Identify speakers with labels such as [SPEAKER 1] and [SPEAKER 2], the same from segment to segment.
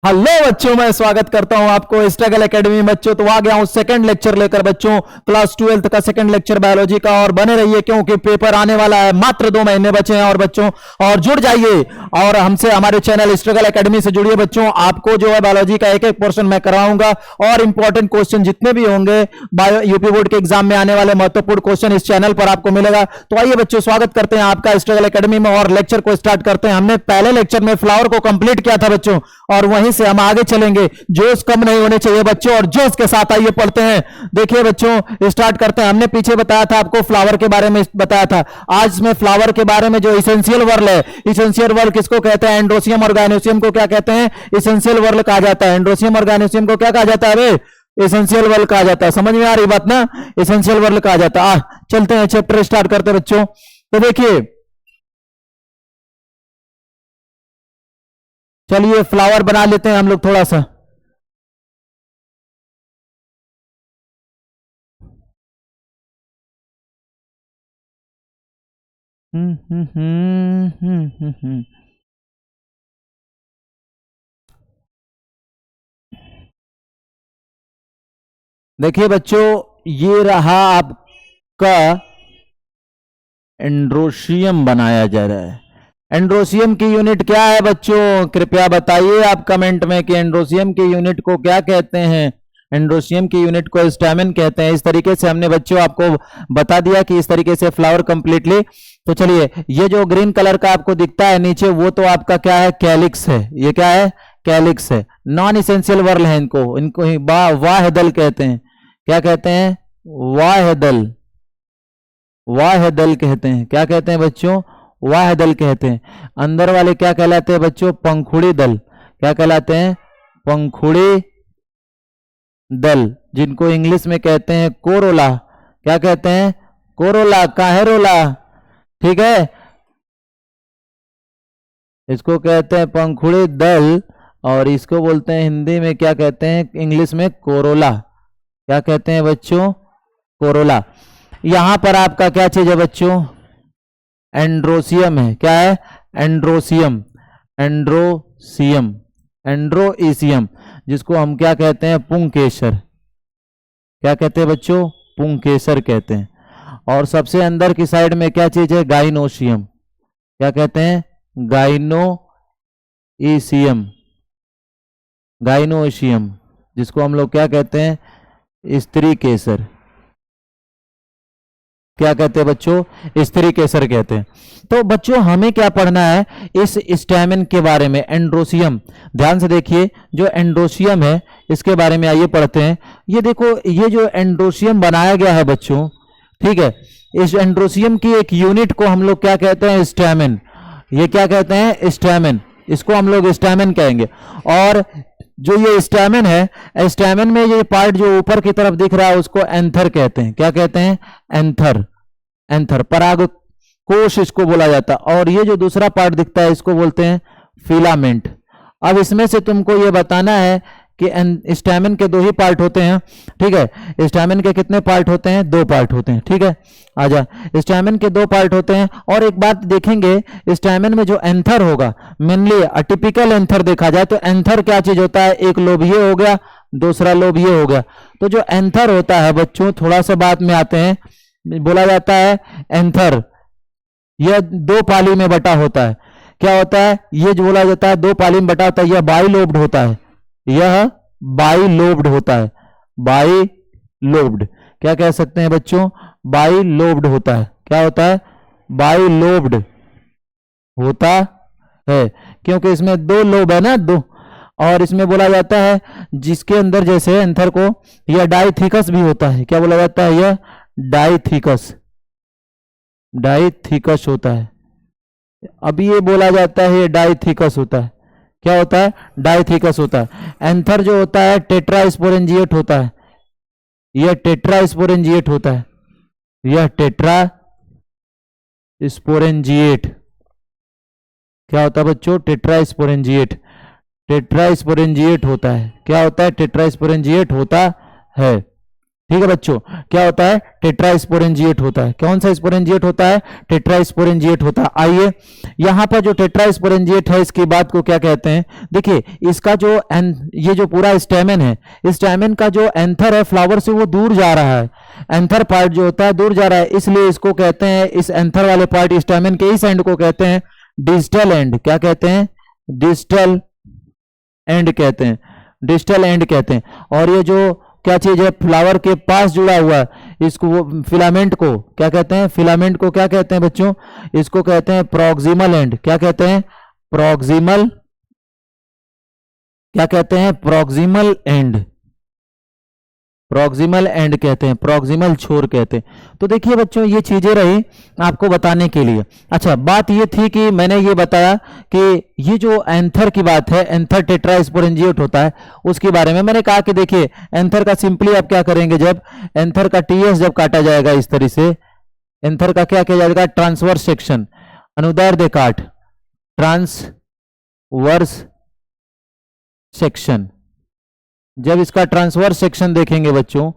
[SPEAKER 1] Hello बच्चों, मैं स्वागत करता हूं आपको स्ट्रगल एकेडमी में। बच्चों तो आ गया हूं सेकंड लेक्चर लेकर बच्चों, क्लास 12th का सेकंड लेक्चर बायोलॉजी का। और बने रहिए क्योंकि पेपर आने वाला है, मात्र 2 महीने बचे हैं। और बच्चों और जुड़ जाइए और हमसे हमारे चैनल स्ट्रगल एकेडमी से जुड़िए बच्चों। आपको जो है बायोलॉजी का एक एक पोर्शन मैं करवाऊंगा और इंपॉर्टेंट क्वेश्चन जितने भी होंगे बायो यूपी बोर्ड के एग्जाम में आने वाले महत्वपूर्ण क्वेश्चन इस चैनल पर आपको मिलेगा। तो आइए बच्चों, स्वागत करते हैं आपका स्ट्रगल एकेडमी में और लेक्चर को स्टार्ट करते हैं। हमने पहले लेक्चर में फ्लावर को कंप्लीट किया था बच्चों, और वहीं से हम आगे चलेंगे। जोश कम नहीं होने चाहिए बच्चों, और जोश के साथ आइए पढ़ते हैं। देखिए बच्चों, स्टार्ट करते हैं। हमने पीछे बताया था आपको, फ्लावर के बारे में बताया था। आज में फ्लावर के बारे में जो इसेंशियल वर्ल है, इसेंशियल वर्ल किसको कहते हैं? एंड्रोसियम और गायनोसियम को क्या कहते हैं? इसेंशियल वर्ल कहा जाता है। एंड्रोसियम और गायनोसियम को क्या कहा जाता है? अरे इसेंशियल वर्ल कहा जाता है। समझ में आ रही बात ना? इसेंशियल वर्ल कहा जाता है। चलते हैं, चैप्टर स्टार्ट करते हैं बच्चों। तो देखिए, चलिए फ्लावर बना लेते हैं हम लोग थोड़ा सा। देखिए बच्चों, ये रहा आपका एंड्रोशियम बनाया जा रहा है। एंड्रोशियम की यूनिट क्या है बच्चों? कृपया बताइए आप कमेंट में कि एंड्रोशियम की यूनिट को क्या कहते हैं। एंड्रोशियम की यूनिट को स्टैमेन कहते हैं। इस तरीके से हमने बच्चों आपको बता दिया कि इस तरीके से फ्लावर कंप्लीटली। तो चलिए, ये जो ग्रीन कलर का आपको दिखता है नीचे, वो तो आपका क्या है? कैलिक्स है। ये क्या है? कैलिक्स है। नॉन इसेंशियल वर्ल है। इनको इनको ही वाहेदल कहते हैं। क्या कहते हैं? वाहेदल। वाहेदल कहते हैं। क्या कहते हैं बच्चों? वाहेदल कहते हैं। अंदर वाले क्या कहलाते हैं बच्चों? पंखुड़ी दल। क्या कहलाते हैं? पंखुड़ी दल, जिनको इंग्लिश में कहते हैं कोरोला। क्या कहते हैं? कोरोला। काहेरोला। ठीक है, इसको कहते हैं पंखुड़ी दल, और इसको बोलते हैं हिंदी में क्या कहते हैं? इंग्लिश में कोरोला। क्या कहते हैं बच्चों? कोरोला। यहां पर आपका क्या चीज है बच्चों? एंड्रोसियम है। क्या है? एंड्रोसियम। एंड्रोसियम। एंड्रोइसियम, जिसको हम क्या कहते हैं? पुंकेसर। क्या कहते हैं बच्चों? पुंकेसर कहते हैं। और सबसे अंदर की साइड में क्या चीज है? गाइनोशियम। क्या कहते हैं? गाइनोइसियम। गाइनोशियम, जिसको हम लोग क्या कहते हैं? स्त्री केसर। क्या कहते हैं बच्चों? स्त्री केसर कहते हैं। तो बच्चों हमें क्या पढ़ना है इस स्टैमेन के बारे में? एंड्रोसियम। ध्यान से देखिए, जो एंड्रोसियम है इसके बारे में आइए पढ़ते हैं। ये देखो, ये जो एंड्रोसियम बनाया गया है बच्चों, ठीक है, इस एंड्रोसियम की एक यूनिट को हम लोग क्या कहते हैं? स्टैमेन। ये क्या कहते हैं? स्टैमेन। इसको हम लोग स्टैमेन कहेंगे। और जो ये स्टैमेन है, स्टैमेन में ये पार्ट जो ऊपर की तरफ दिख रहा है उसको एंथर कहते हैं। क्या कहते हैं? एंथर। एंथर, पराग कोश इसको बोला जाता है। और ये जो दूसरा पार्ट दिखता है इसको बोलते हैं फिलामेंट। अब इसमें से तुमको ये बताना है कि स्टैमेन के 2 ही पार्ट होते हैं। ठीक है, स्टैमेन के कितने पार्ट होते हैं? 2 पार्ट होते हैं। ठीक है, आजा, स्टैमेन के 2 पार्ट होते हैं। और एक बात देखेंगे, स्टैमेन में जो एंथर होगा, मेनली अटिपिकल एंथर देखा जाए तो एंथर क्या चीज होता है? एक लोब ये हो गया, दूसरा लोब ये हो गया। तो जो एंथर होता है बच्चों, थोड़ा सा बात में आते हैं, बोला जाता है एंथर यह 2 पाली में बटा होता है। क्या होता है? ये जो बोला जाता है 2 पाली में बटा होता है। यह बाइलोब्ड होता है। यह बाइलोब्ड होता है। बाइलोब्ड। क्या कह सकते हैं बच्चों? बाइलोब्ड होता है। क्या होता है? बाइलोब्ड होता है, क्योंकि इसमें 2 लोब है ना, 2। और इसमें बोला जाता है जिसके अंदर जैसे एंथर को, यह डाइथिकस भी होता है। क्या बोला जाता है? यह डाइथिकस। डाइथिकस होता है। अभी ये बोला जाता है ये डाइथिकस होता है। क्या होता है? डाइथिकस होता है। एंथर जो होता है टेट्रास्पोरेंजिएट होता है। यह टेट्रास्पोरेंजिएट होता है। यह टेट्रास्पोरेंजिएट क्या होता है बच्चों? टेट्रास्पोरेंजिएट। टेट्रास्पोरेंजिएट होता है। क्या होता है? टेट्रास्पोरेंजिएट होता है। ठीक है बच्चों, क्या होता है, टेट्रास्पोरेंजिएट होता है। कौन सा स्पोरेंजिएट होता है, टेट्रास्पोरेंजिएट होता है। आइए यहां पर जो टेट्रास्पोरेंजिएट है इसकी बात को क्या कहते हैं, देखिए इसका जो ये जो पूरा स्टेमेन है, इस स्टेमेन का जो एंथर है फ्लावर से वो दूर जा रहा है, एंथर पार्ट जो होता है दूर जा रहा है, इसलिए इसको कहते हैं, इस एंथर वाले पार्ट स्टेमेन के इस एंड को कहते हैं डिस्टल एंड। क्या कहते हैं, डिस्टल एंड कहते हैं, डिस्टल एंड कहते हैं। और ये जो क्या चीज है, फ्लावर के पास जुड़ा हुआ है, इसको वो फिलामेंट को क्या कहते हैं, फिलामेंट को क्या कहते हैं बच्चों, इसको कहते हैं प्रॉक्सिमल एंड। क्या कहते हैं, प्रॉक्सिमल, क्या कहते हैं, प्रॉक्सिमल एंड, प्रॉक्सिमल एंड कहते हैं, प्रॉक्सिमल छोर कहते हैं। तो देखिए बच्चों ये चीजें रही आपको बताने के लिए। अच्छा बात ये थी कि मैंने ये बताया कि ये जो एंथर की बात है, एंथर टेट्रास्पोरेंजिएट होता है, उसके बारे में मैंने कहा कि देखिए एंथर का सिंपली आप क्या करेंगे, जब एंथर का टीएस जब काटा जाएगा इस तरह से, एंथर का क्या किया जाएगा, ट्रांसवर्स सेक्शन, अनुदैर्ध्य काट, ट्रांसवर्स सेक्शन। जब इसका ट्रांसवर्स सेक्शन देखेंगे बच्चों,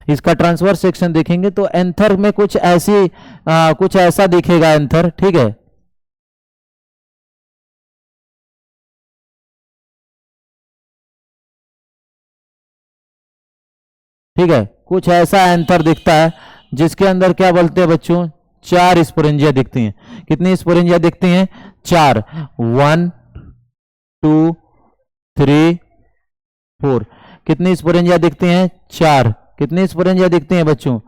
[SPEAKER 1] इसका ट्रांसवर्स सेक्शन देखेंगे तो एंथर में कुछ ऐसी कुछ ऐसा दिखेगा एंथर, ठीक है। ठीक है, कुछ ऐसा एंथर दिखता है जिसके अंदर क्या बोलते हैं बच्चों, 4 स्पोरेंजिया दिखती हैं। कितनी स्पोरेंजिया दिखती हैं, 4, 1 2 3 4। कितनी स्पोरेंजिया दिखती हैं, 4। कितनी स्पोरेंजिया दिखती हैं बच्चों,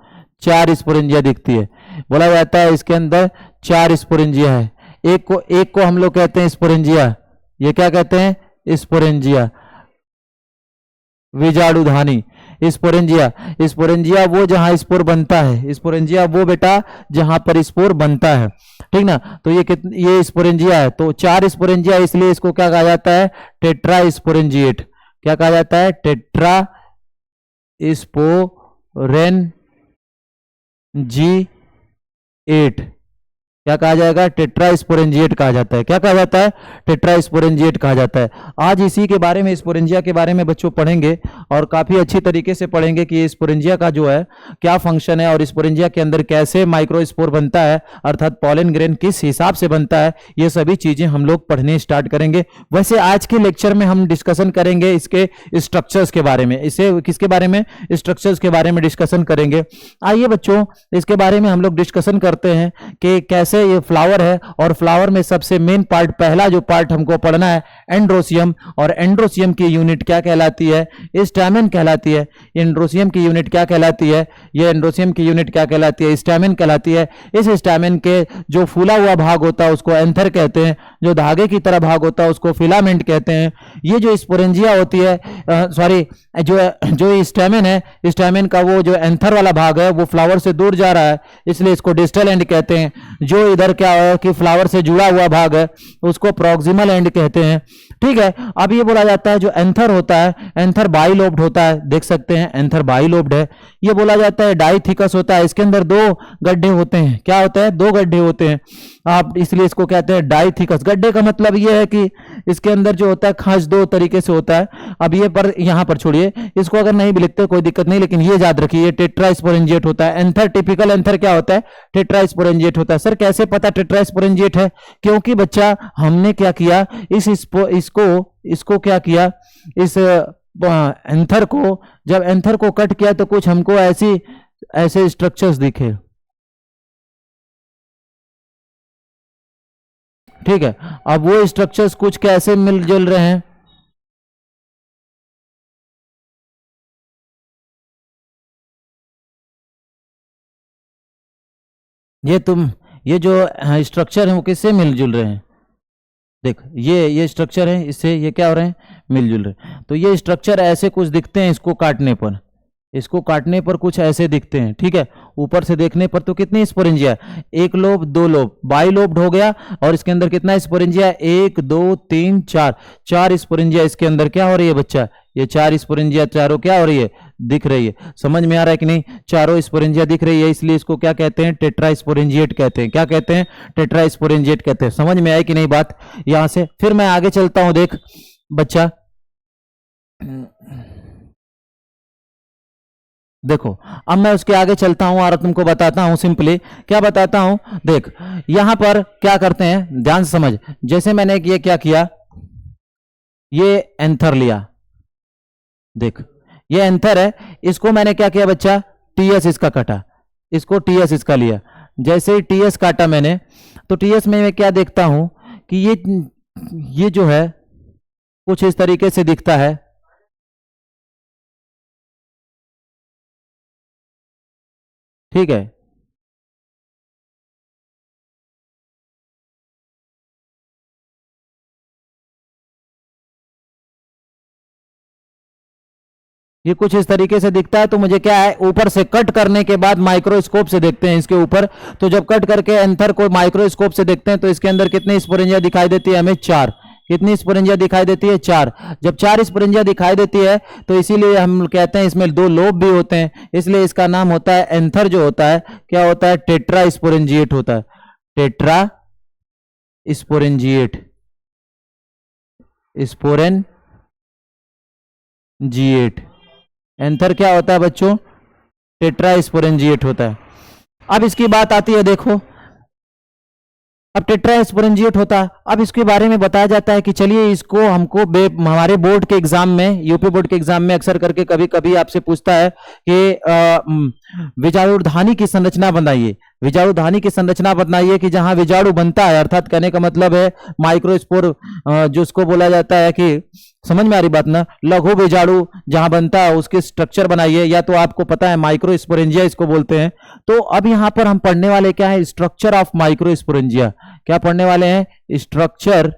[SPEAKER 1] 4 स्पोरेंजिया दिखती है। बोला जाता है इसके अंदर 4 स्पोरेंजिया है। एक को हम लोग कहते हैं स्पोरेंजिया, ये क्या कहते हैं, स्पोरेंजिया विजाणुधानी। स्पोरेंजिया, स्पोरेंजिया वो जहां स्पोर बनता है, स्पोरेंजिया वो बेटा जहां पर स्पोर बनता है, ठीक ना। तो ये स्पोरेंजिया है, तो 4 स्पोरेंजिया, इसलिए इसको क्या कहा जाता है, टेट्रा स्पोरेंजिएट। क्या कहा जाता है, टेट्रा स्पोरेंजिएट। क्या कहा जाएगा, टेट्रास्पोरेंजिएट कहा जाता है। क्या कहा जाता है, टेट्रास्पोरेंजिएट कहा जाता है। आज इसी के बारे में, स्पोरेंजिया के बारे में बच्चों पढ़ेंगे और काफी अच्छी तरीके से पढ़ेंगे कि स्पोरेंजिया का जो है क्या फंक्शन है और स्पोरेंजिया के अंदर कैसे माइक्रोस्पोर बनता है, अर्थात पॉलन ग्रेन किस हिसाब से बनता है, ये सभी चीजें हम लोग पढ़ने स्टार्ट करेंगे। वैसे आज के लेक्चर में हम डिस्कशन करेंगे इसके स्ट्रक्चर्स के बारे में, इसे किसके बारे में, स्ट्रक्चर्स के बारे में डिस्कशन करेंगे। आइए बच्चों इसके बारे में हम लोग डिस्कशन करते हैं कि कैसे ये फ्लावर है, और फ्लावर में सबसे मेन पार्ट, पहला जो पार्ट हमको पढ़ना है एंड्रोसियम, और एंड्रोसियम की यूनिट क्या कहलाती है, स्टैमेन कहलाती है। एंड्रोसियम की यूनिट क्या कहलाती है, ये एंड्रोसियम की यूनिट क्या कहलाती है, स्टैमेन कहलाती है। इस स्टैमेन के जो फूला हुआ भाग होता है उसको एंथर कहते हैं, जो धागे की तरह भाग होता है उसको फिलामेंट कहते हैं। ये जो स्पोरेंजिया होती है, सॉरी जो स्टैमेन है, स्टैमेन का वो जो एंथर वाला भाग है वो फ्लावर से दूर जा रहा है, इसलिए इसको डिस्टल एंड कहते हैं। जो इधर क्या है कि फ्लावर से जुड़ा हुआ भाग है उसको प्रॉक्सिमल एंड कहते हैं, ठीक है। अब ये बोला जाता है जो एंथर होता है, एंथर बाइलोब्ड होता है, देख सकते हैं एंथर बाइलोब्ड है। ये बोला जाता है डाइथिकस होता है, इसके अंदर 2 गड्ढे होते हैं। क्या होता है, 2 गड्ढे होते हैं आप, इसलिए इसको कहते हैं डाइथिकस। गड्ढे का मतलब ये है कि इसके अंदर जो होता है खास 2 तरीके से होता है। अब ये पर यहां पर छोड़िए, इसको अगर नहीं भी लिखते कोई दिक्कत नहीं, लेकिन ये याद रखिए ये टेट्रास्पोरेंजिएट होता है। एंथर, टिपिकल एंथर क्या होता है, टेट्रास्पोरेंजिएट होता है। सर कैसे पता टेट्रास्पोरेंजिएट है, क्योंकि बच्चा हमने क्या किया, इसको क्या किया, इस एंथर को, जब एंथर को कट किया तो कुछ हमको ऐसे स्ट्रक्चर्स दिखे, ठीक है। अब वो स्ट्रक्चर्स कुछ कैसे मिलजुल रहे हैं, ये जो स्ट्रक्चर है वो किससे मिलजुल रहे हैं, देख ये स्ट्रक्चर है, इससे ये क्या हो रहे हैं, मिलजुल रहे हैं। तो ये स्ट्रक्चर ऐसे कुछ दिखते हैं, इसको काटने पर कुछ ऐसे दिखते हैं, ठीक है। ऊपर से देखने पर तो कितनी स्पोरेंजिया, 1 लोब 2 लोब, बाइलोब्ड हो गया। और इसके अंदर कितना स्पोरेंजिया, 1 2 3 4, 4 स्पोरेंजिया इसके अंदर क्या हो रही है बच्चा, ये 4 स्पोरेंजिया चारों क्या हो रही है, दिख रही है। समझ में आ रहा है कि नहीं, चारों स्पोरेंजिया दिख रही है, इसलिए इसको क्या कहते हैं, टेट्रास्पोरेंजिएट कहते हैं। क्या कहते हैं, टेट्रास्पोरेंजिएट कहते हैं। समझ में आई कि नहीं बात, यहां से फिर मैं आगे चलता हूं। देख बच्चा, देखो, अब मैं उसके आगे चलता हूं और तुमको बताता हूं सिंपली। क्या बताता हूं, देख यहां पर क्या करते हैं, ध्यान से समझ। जैसे मैंने ये क्या किया, ये एंथर लिया, देख ये एंथर है, इसको मैंने क्या किया बच्चा, टीएस इसका काटा, इसको टीएस इसका लिया। जैसे ही टीएस काटा मैंने, तो टीएस में मैं क्या देखता हूं कि ये जो है कुछ इस तरीके से दिखता है। ठीक है, ये कुछ इस तरीके से दिखता है। तो मुझे क्या है, ऊपर से कट करने के बाद माइक्रोस्कोप से देखते हैं इसके ऊपर। तो जब कट करके एंथर को माइक्रोस्कोप से देखते हैं तो इसके अंदर कितनी स्पोरेंजिया दिखाई देती है हमें, 4। कितनी स्पोरेंजिया दिखाई देती है, 4। जब 4 स्पोरेंजिया दिखाई देती है तो इसीलिए हम कहते हैं इसमें 2 लोब भी होते हैं, इसलिए इसका नाम होता है एंथर। जो होता है क्या होता है, टेट्रा स्पोरेंजिएट होता है, टेट्रा स्पोरेंजिएट, स्पोरेंजिएट। एंथर क्या होता है बच्चों, टेट्रा स्पोरेंजिएट होता है। अब इसकी बात आती है, देखो अब टेट्रा स्पोरेंजिएट होता है। अब इसके बारे में बताया जाता है कि चलिए इसको हमको हमारे बोर्ड के एग्जाम में, यूपी बोर्ड के एग्जाम में अक्सर करके कभी कभी आपसे पूछता है कि विजाणुधानी की संरचना बनाइए, विजाणुधानी की संरचना बनाइए कि जहां विजाणु बनता है, अर्थात कहने का मतलब है माइक्रोस्पोर, जो उसको बोला जाता है कि, समझ में आ रही बात ना, लघु विजाणु जहां बनता है उसके स्ट्रक्चर बनाइए, या तो आपको पता है माइक्रोस्पोरेंजिया इसको बोलते हैं। तो अब यहां पर हम पढ़ने वाले क्या है, स्ट्रक्चर ऑफ माइक्रोस्पोरेंजिया। क्या पढ़ने वाले हैं, structure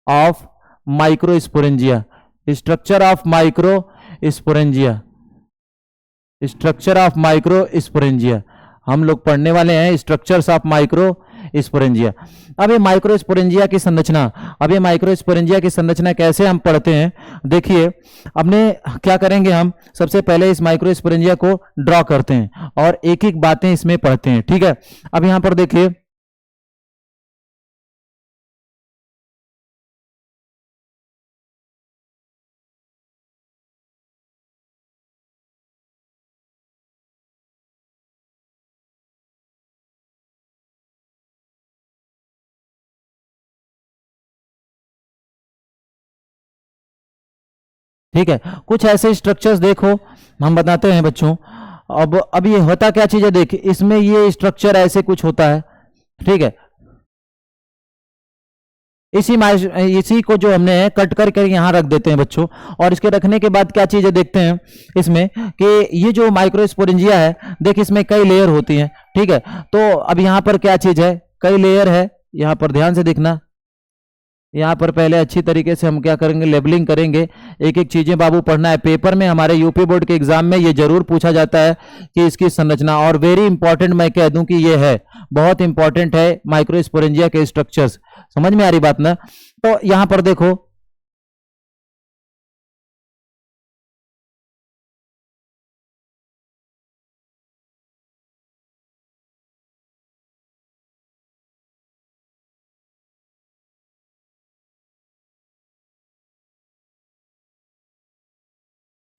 [SPEAKER 1] of microsporangia, structure of microsporangia, structure of microsporangia हम लोग पढ़ने वाले हैं, स्ट्रक्चर्स ऑफ माइक्रोस्पोरेंजिया। अब ये माइक्रोस्पोरेंजिया की संरचना, अब ये माइक्रोस्पोरेंजिया की संरचना कैसे हम पढ़ते हैं, देखिए। अपने क्या करेंगे, हम सबसे पहले इस माइक्रोस्पोरेंजिया को ड्रॉ करते हैं और एक एक बातें इसमें पढ़ते हैं, ठीक है। अब यहां पर देखिए, ठीक है, कुछ ऐसे स्ट्रक्चर्स देखो हम बताते हैं बच्चों। अब ये होता क्या चीज है, देखिए इसमें ये स्ट्रक्चर ऐसे कुछ होता है, ठीक है। इसी को जो हमने कट करके यहाँ रख देते हैं बच्चों, और इसके रखने के बाद क्या चीजें देखते हैं इसमें कि ये जो माइक्रोस्पोरेंजिया है, देख इसमें कई लेयर होती हैं, ठीक है। तो अब यहाँ पर क्या चीज है, कई लेयर है, यहाँ पर ध्यान से देखना। यहाँ पर पहले अच्छी तरीके से हम क्या करेंगे, लेबलिंग करेंगे, एक एक चीजें बाबू पढ़ना है। पेपर में हमारे यूपी बोर्ड के एग्जाम में ये जरूर पूछा जाता है कि इसकी संरचना, और वेरी इंपॉर्टेंट मैं कह दूं कि ये है, बहुत इंपॉर्टेंट है माइक्रोस्पोरेंजिया के स्ट्रक्चर्स। समझ में आ रही बात ना। तो यहां पर देखो,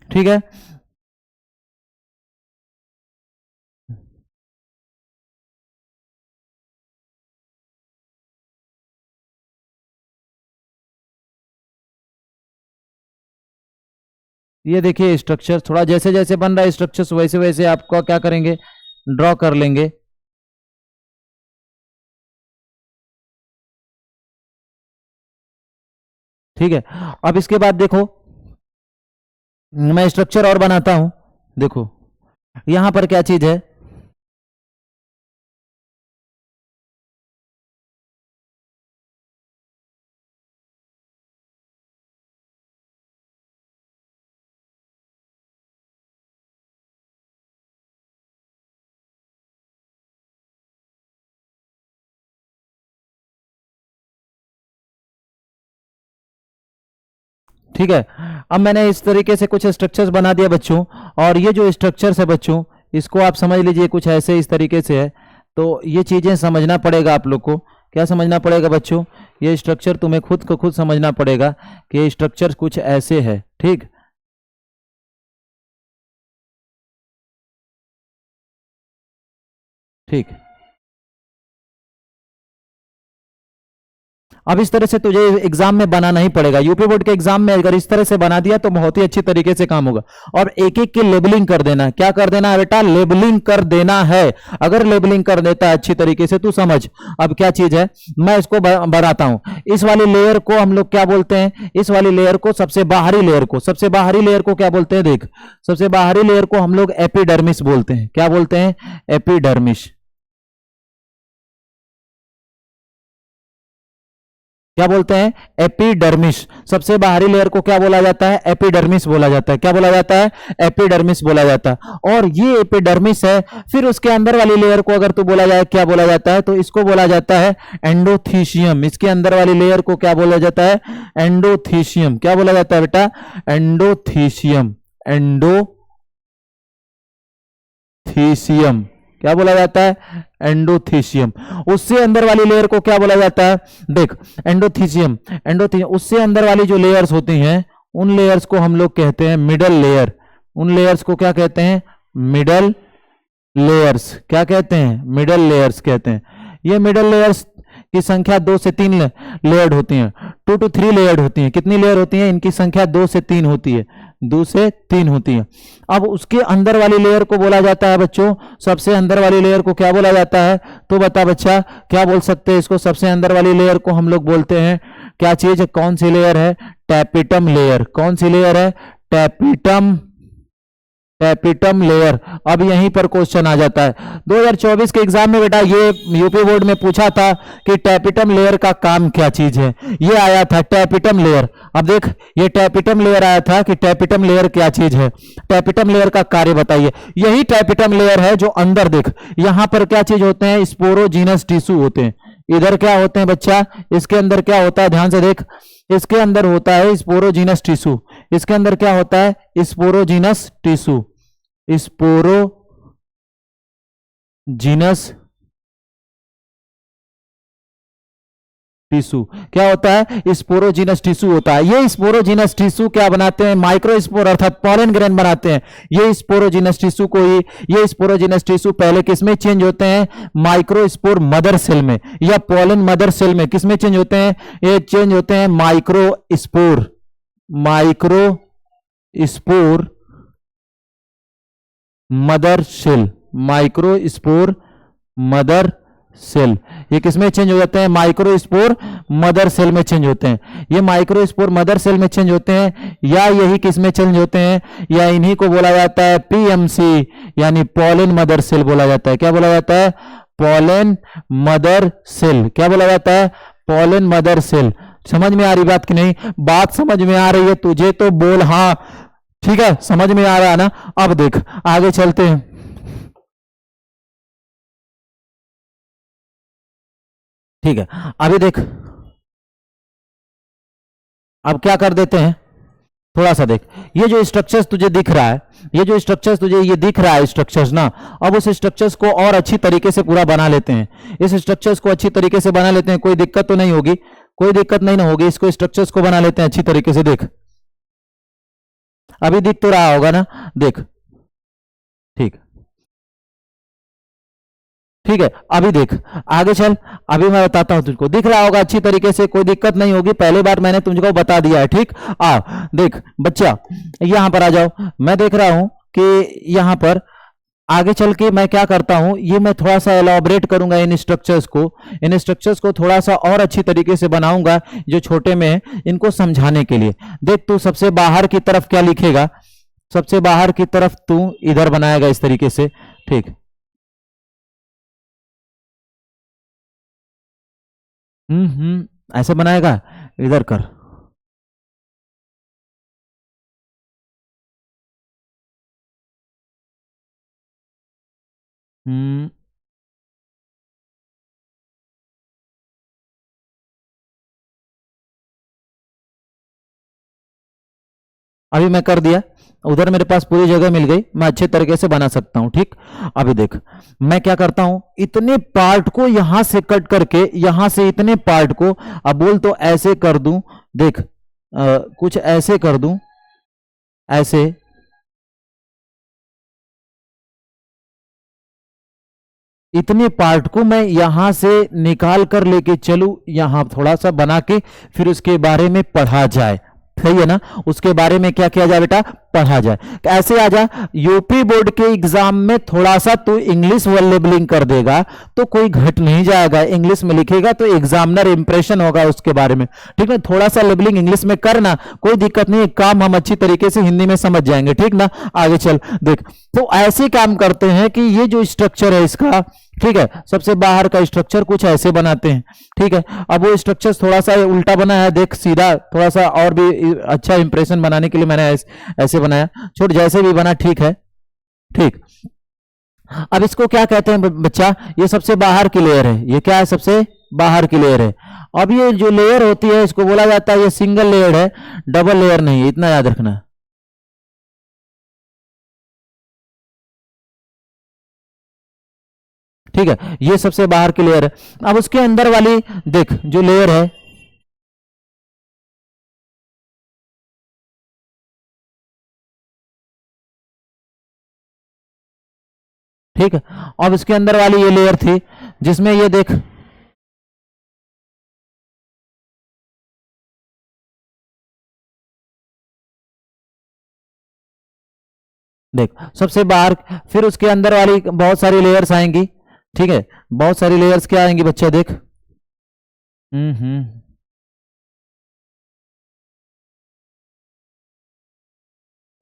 [SPEAKER 1] ठीक है। ये देखिए स्ट्रक्चर थोड़ा जैसे जैसे बन रहा है स्ट्रक्चर्स, वैसे वैसे आपको क्या करेंगे, ड्रॉ कर लेंगे। ठीक है, अब इसके बाद देखो मैं स्ट्रक्चर और बनाता हूं, देखो यहां पर क्या चीज है, ठीक है। अब मैंने इस तरीके से कुछ स्ट्रक्चर्स बना दिया बच्चों, और ये जो स्ट्रक्चर्स है बच्चों, इसको आप समझ लीजिए कुछ ऐसे इस तरीके से है। तो ये चीजें समझना पड़ेगा आप लोग को। क्या समझना पड़ेगा बच्चों, ये स्ट्रक्चर तुम्हें खुद को खुद समझना पड़ेगा कि ये स्ट्रक्चर कुछ ऐसे है, ठीक। ठीक। अब इस तरह से तुझे एग्जाम में बनाना ही पड़ेगा। यूपी बोर्ड के एग्जाम में अगर इस तरह से बना दिया तो बहुत ही अच्छी तरीके से काम होगा। और एक एक की लेबलिंग कर देना। क्या कर देना है बेटा? लेबलिंग कर देना है। अगर लेबलिंग कर देता है अच्छी तरीके से, तू समझ अब क्या चीज है। मैं इसको बनाता हूं। इस वाली लेयर को हम लोग क्या बोलते हैं? इस वाली लेयर को, सबसे बाहरी लेयर को, सबसे बाहरी लेयर को क्या बोलते हैं? देख, सबसे बाहरी लेयर को हम लोग एपिडर्मिस बोलते हैं। क्या बोलते हैं? एपिडर्मिस। क्या बोलते हैं? एपिडर्मिस। सबसे बाहरी लेयर को क्या बोला जाता है? एपिडर्मिस बोला जाता है। क्या बोला जाता है? एपिडर्मिस बोला जाता है। और ये एपिडर्मिस है। फिर उसके अंदर वाली लेयर को अगर तो बोला जाए, क्या बोला जाता है? तो इसको बोला जाता है एंडोथीशियम। इसके अंदर वाली लेयर को क्या बोला जाता है? एंडोथीशियम। क्या बोला जाता है बेटा? एंडोथीशियम। एंडोथीशियम। क्या बोला जाता है? एंडोथीशियम। उससे अंदर वाली लेयर को क्या बोला जाता है? देख, एंडोथीशियम, एंडोथीशियम। उससे अंदर वाली जो लेयर्स होती हैं, उन लेयर्स को हम लोग कहते हैं मिडल लेयर। उन लेयर्स को क्या कहते हैं? Middle layers. क्या कहते हैं? मिडल लेयर्स कहते हैं। ये मिडल लेयर्स की संख्या 2 से 3 लेयर्ड होती हैं। 2 to 3 लेयर्ड होती हैं। कितनी लेयर होती हैं? इनकी संख्या 2 से 3 होती है। 2 से 3 होती है। अब उसके अंदर वाली लेयर को बोला जाता है बच्चों, सबसे अंदर वाली लेयर को क्या बोला जाता है? तो बता बच्चा, क्या बोल सकते हैं इसको? सबसे अंदर वाली लेयर को हम लोग बोलते हैं क्या चीज? कौन सी लेयर है? Tapetum layer. कौन सी लेयर है? टैपिटम। Tapetum layer. अब यहीं पर क्वेश्चन आ जाता है 2024 के एग्जाम में बेटा, ये यूपी बोर्ड में पूछा था कि टैपिटम लेयर का काम क्या चीज है। ये आया था टैपिटम लेयर। अब देख, ये टैपिटम लेयर आया था कि टैपिटम लेयर क्या चीज है, टैपिटम लेयर का कार्य बताइए। यही टैपिटम लेयर है जो अंदर, देख यहां पर क्या चीज होते हैं? स्पोरोजीनस टिश्यू होते हैं। इधर क्या होते हैं बच्चा? इसके अंदर क्या होता है? ध्यान से देख, इसके अंदर होता है स्पोरोजीनस टिश्यू। इसके अंदर क्या होता है? Sporogenous tissue. स्पोरोजीनस टिश्यू क्या होता है? स्पोरोजीनस टिश्यू होता है। ये स्पोरोजीनस टिश्यू क्या बनाते हैं? माइक्रोस्पोर अर्थात पॉलन ग्रेन बनाते हैं। ये स्पोरोजीनस टिश्यू को ही, ये स्पोरोजीनस टिश्यू पहले किसमें चेंज होते हैं? माइक्रोस्पोर मदर सेल में, या पॉलन मदर सेल में। किसमें चेंज होते हैं? ये चेंज होते हैं microspore. Microspore mother cell. Microspore mother cell. ये किसमें चेंज हो जाते हैं? माइक्रोस्पोर मदर सेल में चेंज होते हैं। ये माइक्रोस्पोर मदर सेल में चेंज होते हैं, या यही किसमें चेंज होते हैं? या इन्हीं को बोला जाता है पीएमसी, यानी पॉलन मदर सेल बोला जाता है। क्या बोला जाता है? Pollen mother cell. क्या बोला जाता है? Pollen mother cell. समझ में आ रही बात कि नहीं? बात समझ में आ रही है तुझे तो बोल हाँ। ठीक है, समझ में आ रहा है ना? अब देख, आगे चलते हैं। ठीक है, अभी देख, अब क्या कर देते हैं, थोड़ा सा देख। ये जो स्ट्रक्चर्स तुझे दिख रहा है, ये जो स्ट्रक्चर्स तुझे ये दिख रहा है स्ट्रक्चर्स ना, अब उस स्ट्रक्चर्स को और अच्छी तरीके से पूरा बना लेते हैं। इस स्ट्रक्चर्स को अच्छी तरीके से बना लेते हैं। कोई दिक्कत तो नहीं होगी? कोई दिक्कत नहीं ना होगी। इसको स्ट्रक्चर्स को बना लेते हैं अच्छी तरीके से। देख, अभी दिख तो रहा होगा ना? देख, ठीक, ठीक है। अभी देख, आगे चल। अभी मैं बताता हूं तुझको, दिख रहा होगा अच्छी तरीके से, कोई दिक्कत नहीं होगी। पहली बार मैंने तुझको बता दिया है। ठीक, आ देख बच्चा, यहां पर आ जाओ। मैं देख रहा हूं कि यहां पर आगे चल के मैं क्या करता हूं, ये मैं थोड़ा सा एलॉबरेट करूंगा इन स्ट्रक्चर्स को। इन स्ट्रक्चर्स को थोड़ा सा और अच्छी तरीके से बनाऊंगा, जो छोटे में है, इनको समझाने के लिए। देख, तू सबसे बाहर की तरफ क्या लिखेगा? सबसे बाहर की तरफ तू इधर बनाएगा इस तरीके से। ठीक, ऐसे बनाएगा। इधर कर। हम्म अभी मैं कर दिया। उधर मेरे पास पूरी जगह मिल गई, मैं अच्छे तरीके से बना सकता हूं। ठीक, अभी देख, मैं क्या करता हूं, इतने पार्ट को यहां से कट करके, यहां से इतने पार्ट को, अब बोल तो ऐसे कर दूं। देख, कुछ ऐसे कर दूं, ऐसे। इतने पार्ट को मैं यहां से निकाल कर लेके चलूं, यहां थोड़ा सा बना के फिर उसके बारे में पढ़ा जाए, सही है ना, उसके बारे में क्या किया जाए बेटा, पढ़ा जाए। ऐसे आ जा, यूपी बोर्ड के एग्जाम में थोड़ा सा तू इंग्लिश लेबलिंग कर देगा तो कोई घट नहीं जाएगा, इंग्लिश में लिखेगा तो एग्जामिनर इंप्रेशन होगा उसके बारे में, ठीक है, थोड़ा सा लेबलिंग इंग्लिश में करना, कोई दिक्कत नहीं, काम हम अच्छी तरीके से हिंदी में समझ जाएंगे, ठीक ना। आगे चल देख, तो ऐसे काम करते हैं कि ये जो स्ट्रक्चर है इसका, ठीक है, सबसे बाहर का स्ट्रक्चर कुछ ऐसे बनाते हैं, ठीक है। अब वो स्ट्रक्चर थोड़ा सा उल्टा बना है, देख सीधा, थोड़ा सा और भी अच्छा इंप्रेशन बनाने के लिए मैंने ऐसे बनाया, छोड़ जैसे भी बना, ठीक है, ठीक। अब इसको क्या कहते हैं बच्चा, ये सबसे बाहर की लेयर है, ये क्या है, सबसे बाहर की लेयर है। अब ये जो लेयर होती है इसको बोला जाता है, ये सिंगल लेयर है, डबल लेयर नहीं है, इतना याद रखना। ठीक है, ये सबसे बाहर की लेयर है। अब उसके अंदर वाली देख जो लेयर है, ठीक है, अब इसके अंदर वाली ये लेयर थी जिसमें ये देख, देख सबसे बाहर, फिर उसके अंदर वाली बहुत सारी लेयर्स आएंगी, ठीक है, बहुत सारी लेयर्स क्या आएंगी बच्चा, देख,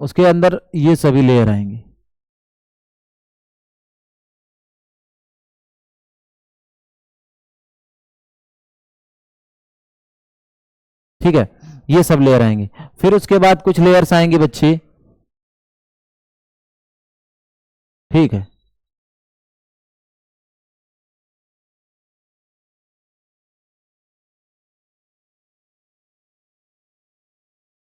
[SPEAKER 1] उसके अंदर ये सभी लेयर आएंगी, ठीक है, ये सब लेयर आएंगे। फिर उसके बाद कुछ लेयर्स आएंगी बच्चे, ठीक है,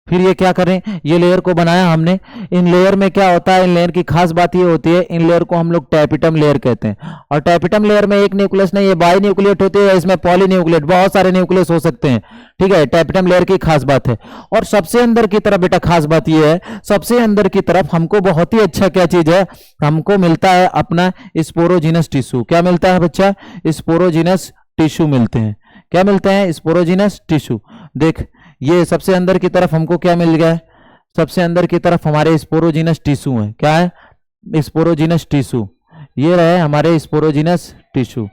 [SPEAKER 1] फिर ये क्या करें, ये लेयर को बनाया हमने, इन लेयर में क्या होता है, इन लेयर की खास बात ये होती है, इन लेयर को हम लोग टैपिटम लेयर कहते हैं, और टैपिटम लेयर में एक न्यूक्लियस नहीं, ये बाई न्यूक्लियट होती है, इसमें पॉली न्यूक्लियट, बहुत सारे न्यूक्लियस हो सकते हैं, ठीक है, टैपिटम लेयर की खास बात है। और सबसे अंदर की तरफ बेटा खास बात ये है, सबसे अंदर की तरफ हमको बहुत ही अच्छा क्या चीज है, हमको मिलता है अपना स्पोरोजिनस टिश्यू, क्या मिलता है बच्चा, स्पोरोजिनस टिश्यू मिलते हैं, क्या मिलते हैं, स्पोरोजिनस टिश्यू। देख ये सबसे अंदर की तरफ हमको क्या मिल गया है, सबसे अंदर की तरफ हमारे स्पोरोजिनस टिश्यू है, क्या है, स्पोरोजिनस टिश्यू, ये रहे हमारे स्पोरोजिनस टिश्यू,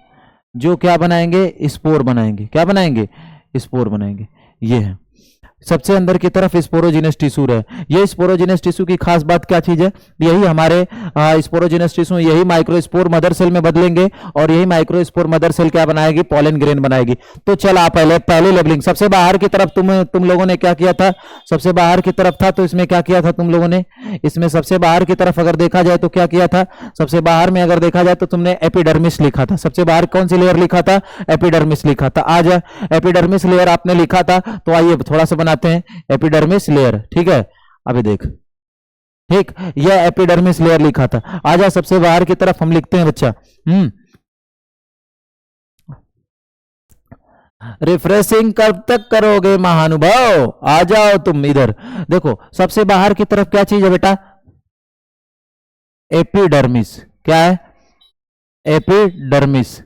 [SPEAKER 1] जो क्या बनाएंगे, स्पोर बनाएंगे, क्या बनाएंगे, स्पोर बनाएंगे, ये है सबसे अंदर की तरफ स्पोरोजिनस टिश्यू है। ये स्पोरोजिनस टिश्यू की खास बात क्या चीज है, यही हमारे स्पोरोजिनस टिश्यू यही माइक्रोस्पोर मदर सेल में बदलेंगे, और यही माइक्रोस्पोर मदर सेल क्या बनाएगी, पॉलन ग्रेन बनाएगी। तो चल आप पहले पहले लेबलिंग, सबसे बाहर की तरफ तुम लोगों ने क्या किया था, सबसे बाहर की तरफ था, तो इसमें क्या किया था तुम लोगों ने, इसमें सबसे बाहर की तरफ अगर देखा जाए तो क्या किया था, सबसे बाहर में अगर देखा जाए तो तुमने एपिडर्मिस लिखा था, सबसे बाहर कौन सी लेयर लिखा था, एपिडर्मिस लिखा था। आज एपिडर्मिस लेयर आपने लिखा था, तो आइए थोड़ा सा बनाते हैं एपिडर्मिस लेयर, ठीक है, अभी देख, ठीक, यह एपिडर्मिस लेयर लिखा था, आजा सबसे बाहर की तरफ हम लिखते हैं बच्चा, रिफ्रेशिंग कब तक करोगे महानुभाव, आ जाओ तुम इधर। देखो सबसे बाहर की तरफ क्या चीज है बेटा, एपिडर्मिस, क्या है, एपिडर्मिस,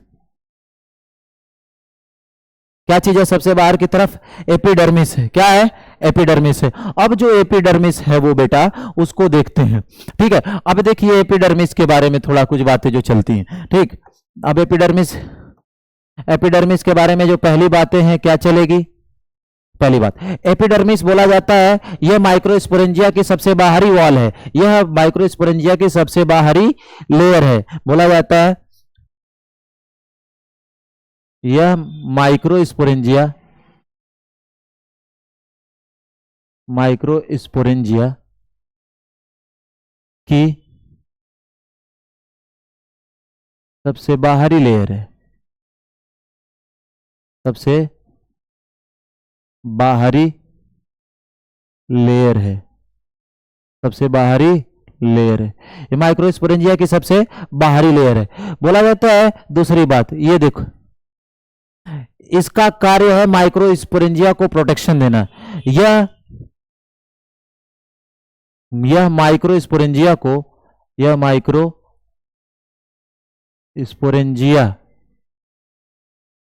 [SPEAKER 1] क्या चीज है सबसे बाहर की तरफ, एपिडर्मिस है, क्या है, एपिडर्मिस है। अब जो एपिडर्मिस है वो बेटा उसको देखते हैं, ठीक है। अब देखिए एपिडर्मिस के बारे में थोड़ा कुछ बातें जो चलती हैं, ठीक। अब एपिडर्मिस, एपिडर्मिस के बारे में जो पहली बातें हैं क्या चलेगी, पहली बात, एपिडर्मिस बोला जाता है यह माइक्रोस्पोरेंजिया की सबसे बाहरी वॉल है, यह माइक्रोस्पोरेंजिया की सबसे बाहरी लेयर है, बोला जाता है यह माइक्रोस्पोरेंजिया, माइक्रोस्पोरेंजिया की सबसे बाहरी लेयर है, सबसे बाहरी लेयर है, सबसे बाहरी लेयर है, ये माइक्रोस्पोरेंजिया की सबसे बाहरी लेयर है, बोला जाता है। दूसरी बात ये देखो, इसका कार्य है माइक्रोस्पोरेंजिया को प्रोटेक्शन देना, यह माइक्रोस्पोरेंजिया को, यह माइक्रो स्पोरेंजिया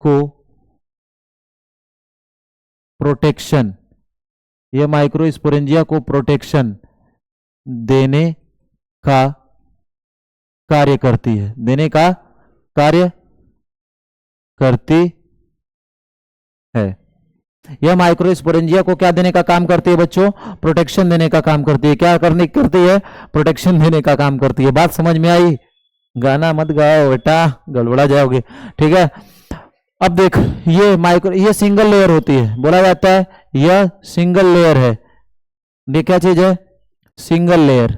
[SPEAKER 1] को प्रोटेक्शन, ये माइक्रो स्पोरेंजिया को प्रोटेक्शन देने का कार्य करती है, देने का कार्य करती है। यह माइक्रो स्पोरेंजिया को क्या देने का काम करती है बच्चों? प्रोटेक्शन देने का काम करती है। क्या करने करती है? प्रोटेक्शन देने का काम करती है। बात समझ में आई? गाना मत गाओ बेटा, गड़बड़ा जाओगे। ठीक है, अब देख, ये सिंगल लेयर होती है, बोला जाता है यह सिंगल लेयर है। ये क्या चीज है? Single layer.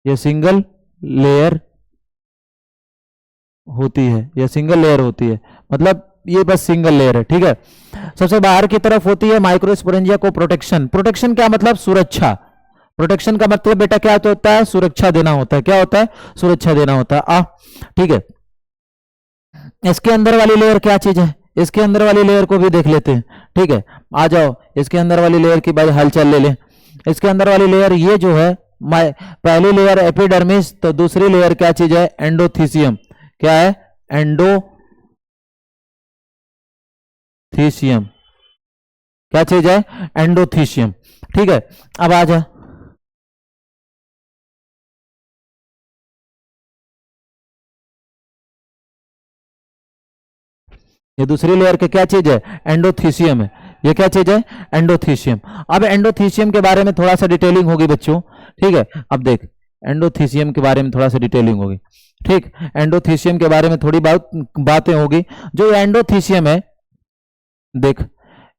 [SPEAKER 1] ये सिंगल लेयर होती है, यह सिंगल लेयर होती है, मतलब ये बस सिंगल लेयर है। ठीक है, सबसे बाहर की तरफ होती है माइक्रोस्पोरेंजिया को प्रोटेक्शन। प्रोटेक्शन क्या मतलब? सुरक्षा। प्रोटेक्शन का मतलब बेटा क्या होता है? सुरक्षा देना होता है। क्या होता है? सुरक्षा देना होता है। ठीक है, इसके अंदर वाली लेयर क्या चीज है? इसके अंदर वाली लेयर को भी देख लेते हैं। ठीक है, आ जाओ, इसके अंदर वाली लेयर की भाई हालचाल ले लें। इसके अंदर वाली लेयर ये जो है, पहली लेयर एपिडर्मिस, तो दूसरी लेयर क्या चीज है? एंडोथीसियम। क्या है? एंडोथीसियम। क्या चीज है? एंडोथीसियम। ठीक है, अब आ जा, ये दूसरी लेयर के क्या चीज है? एंडोथीसियम है। ये क्या चीज है? एंडोथीसियम। अब एंडोथीसियम के बारे में थोड़ा सा डिटेलिंग होगी बच्चों। ठीक है, अब देख, एंडोथीसियम के बारे में थोड़ा सा डिटेलिंग होगी। ठीक, एंडोथीसियम के बारे में थोड़ी बातें होगी। जो एंडोथीसियम है, देख,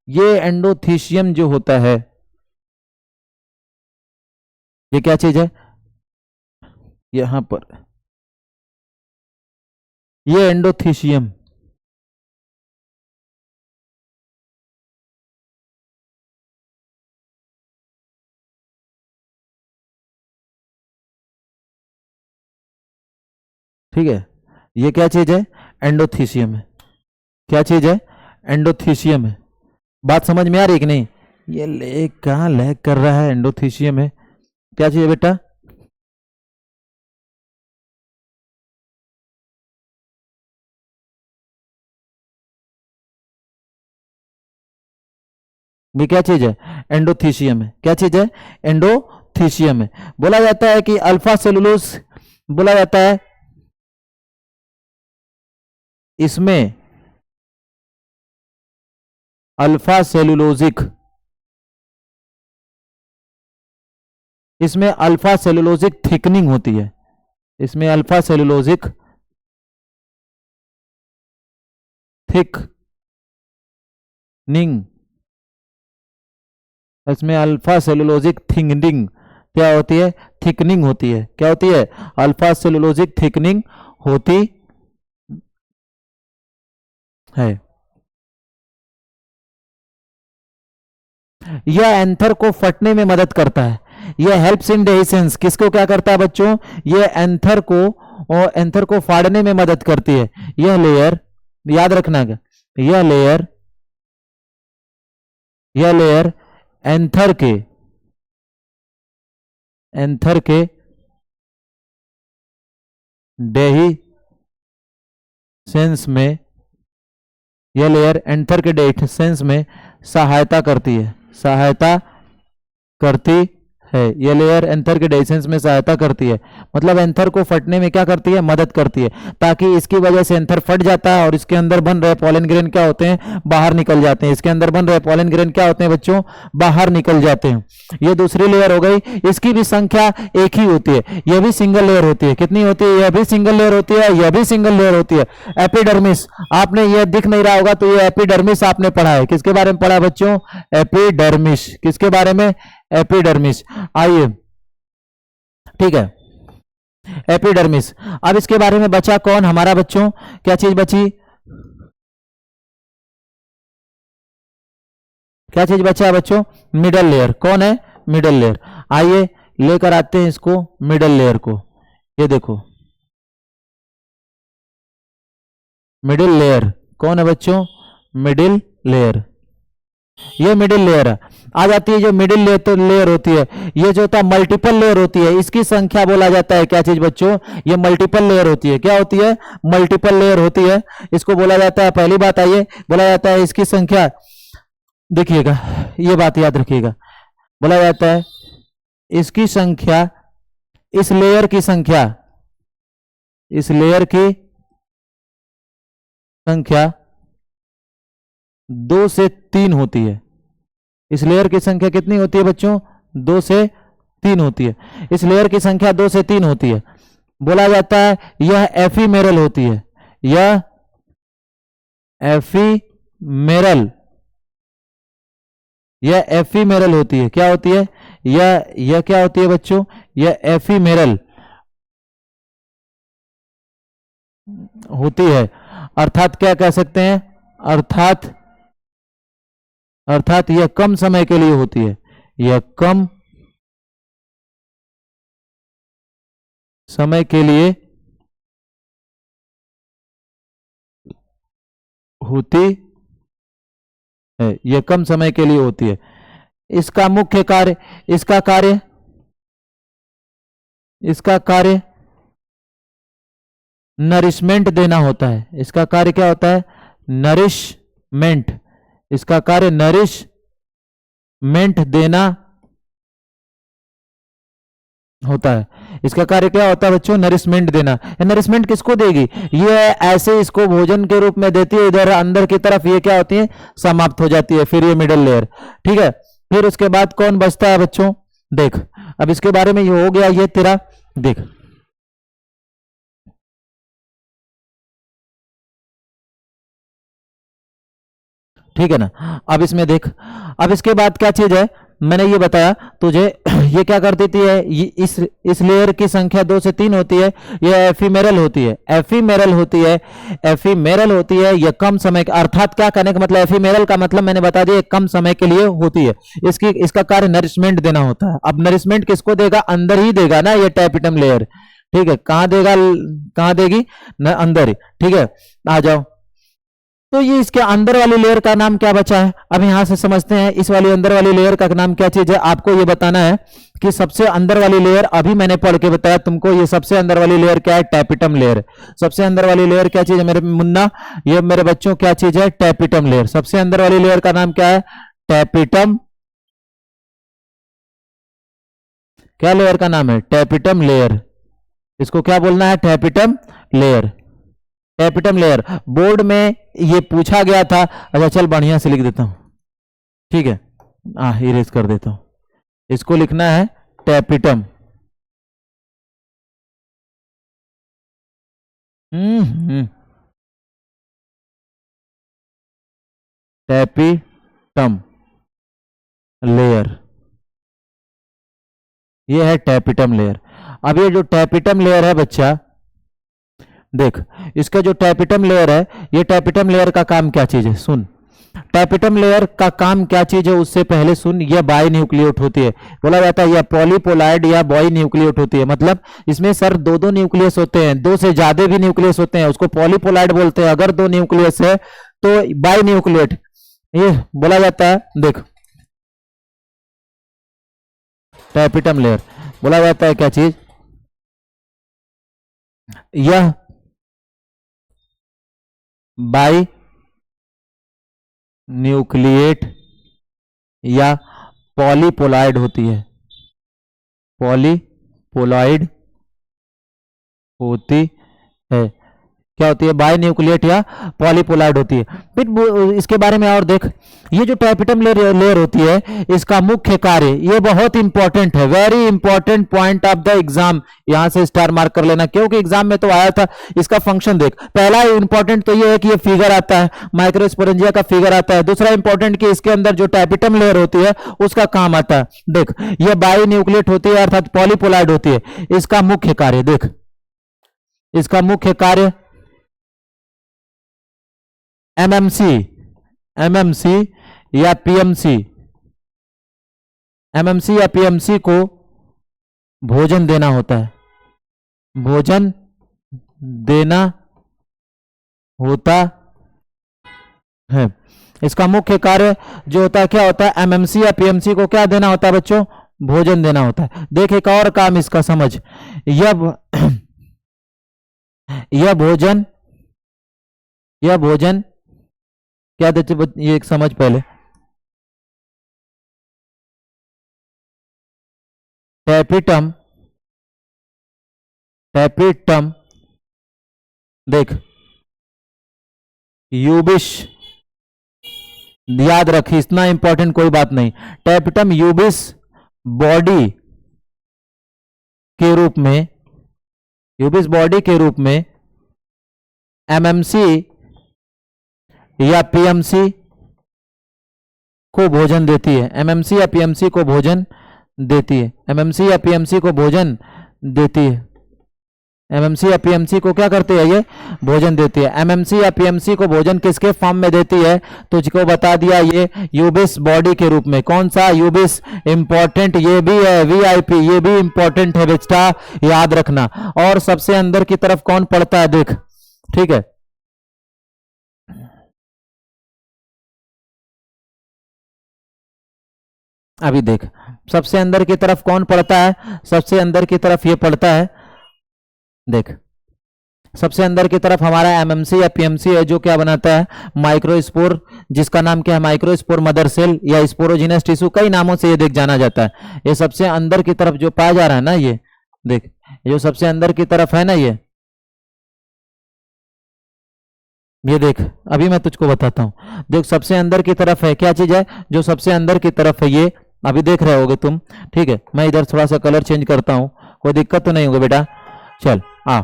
[SPEAKER 1] ये एंडोथीसियम जो होता है, ये क्या चीज है? यहां पर ये एंडोथीसियम, ठीक है, ये क्या चीज है? एंडोथीसियम है। क्या चीज है? एंडोथीसियम है। बात समझ में आ रही है कि नहीं? ये ले कहाँ लैग कर रहा है? एंडोथीसियम है। क्या चीज है बेटा? ये क्या चीज है? एंडोथीसियम है। क्या चीज है? एंडोथीसियम है। बोला जाता है कि अल्फा सेलुलोज, बोला जाता है इसमें अल्फा सेलुलोजिक, इसमें अल्फा सेलुलोजिक थिकनिंग होती है। इसमें अल्फा सेलुलोजिक थिकनिंग, इसमें अल्फा सेलुलोजिक थिकनिंग क्या होती है? थिकनिंग होती है। क्या होती है? अल्फा सेलुलोजिक थिकनिंग होती है। यह एंथर को फटने में मदद करता है। यह हेल्प्स इन डेहिसेंस, किसको क्या करता है बच्चों? यह एंथर को, और एंथर को फाड़ने में मदद करती है। यह लेयर, याद रखना, यह लेयर, यह लेयर एंथर के, एंथर के डेहिसेंस में, यह लेयर एंथर के डेहिसेंस में सहायता करती है, सहायता करती है। ये लेयर एंथर के डेसेंस में सहायता करती है, मतलब एंथर को फटने में क्या करती है? मदद करती है, ताकि इसकी वजह से एंथर फट जाता है और इसके अंदर बन रहे पॉलन ग्रेन क्या होते हैं? बाहर निकल जाते हैं। इसके अंदर बन रहे पॉलन ग्रेन क्या होते हैं बच्चों? बाहर निकल जाते हैं। ये दूसरी लेयर हो गई। इसकी भी संख्या एक ही होती है, यह भी सिंगल लेयर होती है। कितनी होती है? यह भी सिंगल लेयर होती है, यह भी सिंगल लेयर होती है। एपिडर्मिस, आपने यह दिख नहीं रहा होगा, तो ये एपिडर्मिस आपने पढ़ा है। किसके बारे में पढ़ा बच्चों? एपिडर्मिस। किसके बारे में? एपिडर्मिस। आइए, ठीक है, एपिडर्मिस। अब इसके बारे में बचा कौन हमारा बच्चों? क्या चीज बची? क्या चीज बचा है बच्चों? Middle layer. कौन है? Middle layer. आइए लेकर आते हैं इसको, मिडल लेयर को। ये देखो, मिडिल लेयर कौन है बच्चों? Middle layer. ये मिडिल लेयर है। आ जाती है जो मिडिल लेयर, तो लेयर होती है, ये जो होता है मल्टीपल लेयर होती है, इसकी संख्या बोला जाता है क्या चीज बच्चों, ये मल्टीपल लेयर होती है। क्या होती है? मल्टीपल लेयर होती है, इसको बोला जाता है। पहली बात आइए, बोला जाता है इसकी संख्या, देखिएगा ये बात याद रखिएगा, बोला जाता है इसकी संख्या, इस लेयर की संख्या, इस लेयर की संख्या 2 से 3 होती है। इस लेयर की संख्या कितनी होती है बच्चों? 2 से 3 होती है। इस लेयर की संख्या 2 से 3 होती है। बोला जाता है यह एफीमेरल होती है, यह एफीमेरल, यह एफीमेरल होती है। क्या होती है? यह क्या होती है बच्चों? यह एफीमेरल होती है। अर्थात क्या कह सकते हैं? अर्थात यह कम समय के लिए होती है, यह कम समय के लिए होती है, यह कम समय के लिए होती है। इसका मुख्य कार्य, इसका कार्य नरिशमेंट देना होता है। इसका कार्य क्या होता है? नरिशमेंट। इसका कार्य नरिशमेंट देना होता है। इसका कार्य क्या होता है बच्चों? नरिशमेंट देना। नरिशमेंट किसको देगी? ये ऐसे इसको भोजन के रूप में देती है, इधर अंदर की तरफ ये क्या होती है? समाप्त हो जाती है। फिर ये मिडिल लेयर, ठीक है। फिर उसके बाद कौन बचता है बच्चों? देख, अब इसके बारे में ये हो गया, ये तेरा देख, ठीक है ना। अब इसमें देख, अब इसके बाद क्या चीज है, मैंने ये बताया तुझे ये क्या कर देती है, ये इस लेयर की संख्या 2 से 3 होती है, ये एफीमेरल होती है, एफीमेरल होती है, एफीमेरल होती है। ये कम समय, अर्थात क्या करने का मतलब, एफीमेरल का मतलब मैंने बता दिया, कम समय के लिए होती है। इसका कार्य नरिशमेंट देना होता है। अब नरिशमेंट किसको देगा? अंदर ही देगा ना, ये टैपिटम लेयर, ठीक है। कहां देगा? कहां देगी? न अंदर ही, ठीक है। आ जाओ, तो ये इसके अंदर वाली लेयर का नाम क्या बचा है? अब यहां से समझते हैं इस वाली अंदर वाली लेयर का नाम क्या चीज है। आपको ये बताना है कि सबसे अंदर वाली लेयर, अभी मैंने पढ़ के बताया तुमको, ये सबसे अंदर वाली लेयर क्या है? Tapetum layer. सबसे अंदर वाली लेयर क्या चीज है मेरे मुन्ना, ये मेरे बच्चों क्या चीज है? Tapetum layer. सबसे अंदर वाली लेयर का नाम क्या है? टैपिटम। क्या लेयर का नाम है? Tapetum layer. इसको क्या बोलना है? Tapetum layer. Tapetum layer board में ये पूछा गया था। अच्छा चल बढ़िया से लिख देता हूं, ठीक है, इरेज कर देता हूं। इसको लिखना है टैपिटम। टैपिटम लेयर, ये है टैपिटम लेयर। अब ये जो टैपिटम लेयर है बच्चा, देख, इसका जो टैपिटम लेयर है, ये टैपिटम लेयर का काम क्या चीज है? सुन, टैपिटम लेयर का काम क्या चीज है उससे पहले सुन। यह बाई न्यूक्लियोट होती है। बोला जाता है यह पॉलीपोलाइड या बाई न्यूक्लियोट होती है। मतलब इसमें सर दो न्यूक्लियस होते हैं, 2 से ज्यादा भी न्यूक्लियस होते हैं, उसको पॉलीपोलाइड बोलते हैं। अगर 2 न्यूक्लियस है तो बाई न्यूक्लियोट ये बोला जाता है। देख, टैपिटम लेयर बोला जाता है क्या चीज? यह बाई न्यूक्लिएट या पॉलीपोलाइड होती है, पॉलीपोलाइड होती है। क्या होती है? बाई न्यूक्लिएट या पॉलीपोलाइड होती है। फिर इसके बारे में और देख, ये जो टैपिटम लेयर होती है, इसका मुख्य कार्य, ये बहुत इंपॉर्टेंट है, very important point of the exam. यहां से स्टार मार्क कर लेना, क्योंकि एग्जाम में तो आया था। इसका फंक्शन देख, पहला इंपॉर्टेंट तो ये है कि ये फिगर आता है, माइक्रोस्पोरेंजिया का फिगर आता है। दूसरा इंपॉर्टेंट कि इसके अंदर जो टैपिटम लेयर होती है उसका काम आता है। देख, ये बाई न्यूक्लिएट होती है अर्थात पॉलीपोलाइड होती है। इसका मुख्य कार्य देख, इसका मुख्य कार्य एमएमसी, एमएमसी या पीएमसी, एमएमसी या पीएमसी को भोजन देना होता है, भोजन देना होता है। इसका मुख्य कार्य जो होता है क्या होता है, एमएमसी या पीएमसी को क्या देना होता है बच्चों, भोजन देना होता है। देख एक और काम इसका समझ, यह यह भोजन, यह भोजन क्या देते, ये एक समझ पहले, टैपिटम, टैपिटम देख यूबिश, याद रख इतना इंपॉर्टेंट कोई बात नहीं, टैपिटम यूबिस बॉडी के रूप में, यूबिस बॉडी के रूप में एमएमसी या पीएमसी को भोजन देती है, एमएमसी या पीएमसी को भोजन देती है, एमएमसी या पीएमसी को भोजन देती है, एमएमसी या पीएमसी को क्या करती है, ये भोजन देती है। एमएमसी या पीएमसी को भोजन किसके फॉर्म में देती है, तुझको बता दिया, ये यूबिस बॉडी के रूप में। कौन सा यूबिस, इंपॉर्टेंट ये भी है, वीआईपी ये भी इंपॉर्टेंट है बेटा, याद रखना। और सबसे अंदर की तरफ कौन पड़ता है देख, ठीक है, अभी देख सबसे अंदर की तरफ कौन पड़ता है, सबसे अंदर की तरफ ये पड़ता है, देख सबसे अंदर की तरफ हमारा एमएमसी या पीएमसी है, जो क्या बनाता है, माइक्रोस्पोर, जिसका नाम क्या है, माइक्रोस्पोर मदर सेल या स्पोरोजिनस टिश्यू, कई नामों से ये देख जाना जाता है। ये सबसे अंदर की तरफ जो पाया जा रहा है ना, ये देख, जो सबसे अंदर की तरफ है ना, ये देख, अभी मैं तुझको बताता हूं, देख सबसे अंदर की तरफ है, क्या चीज है, जो सबसे अंदर की तरफ है, ये अभी देख रहे होगे तुम, ठीक है। मैं इधर थोड़ा सा कलर चेंज करता हूं, कोई दिक्कत तो नहीं होगी बेटा, चल आ,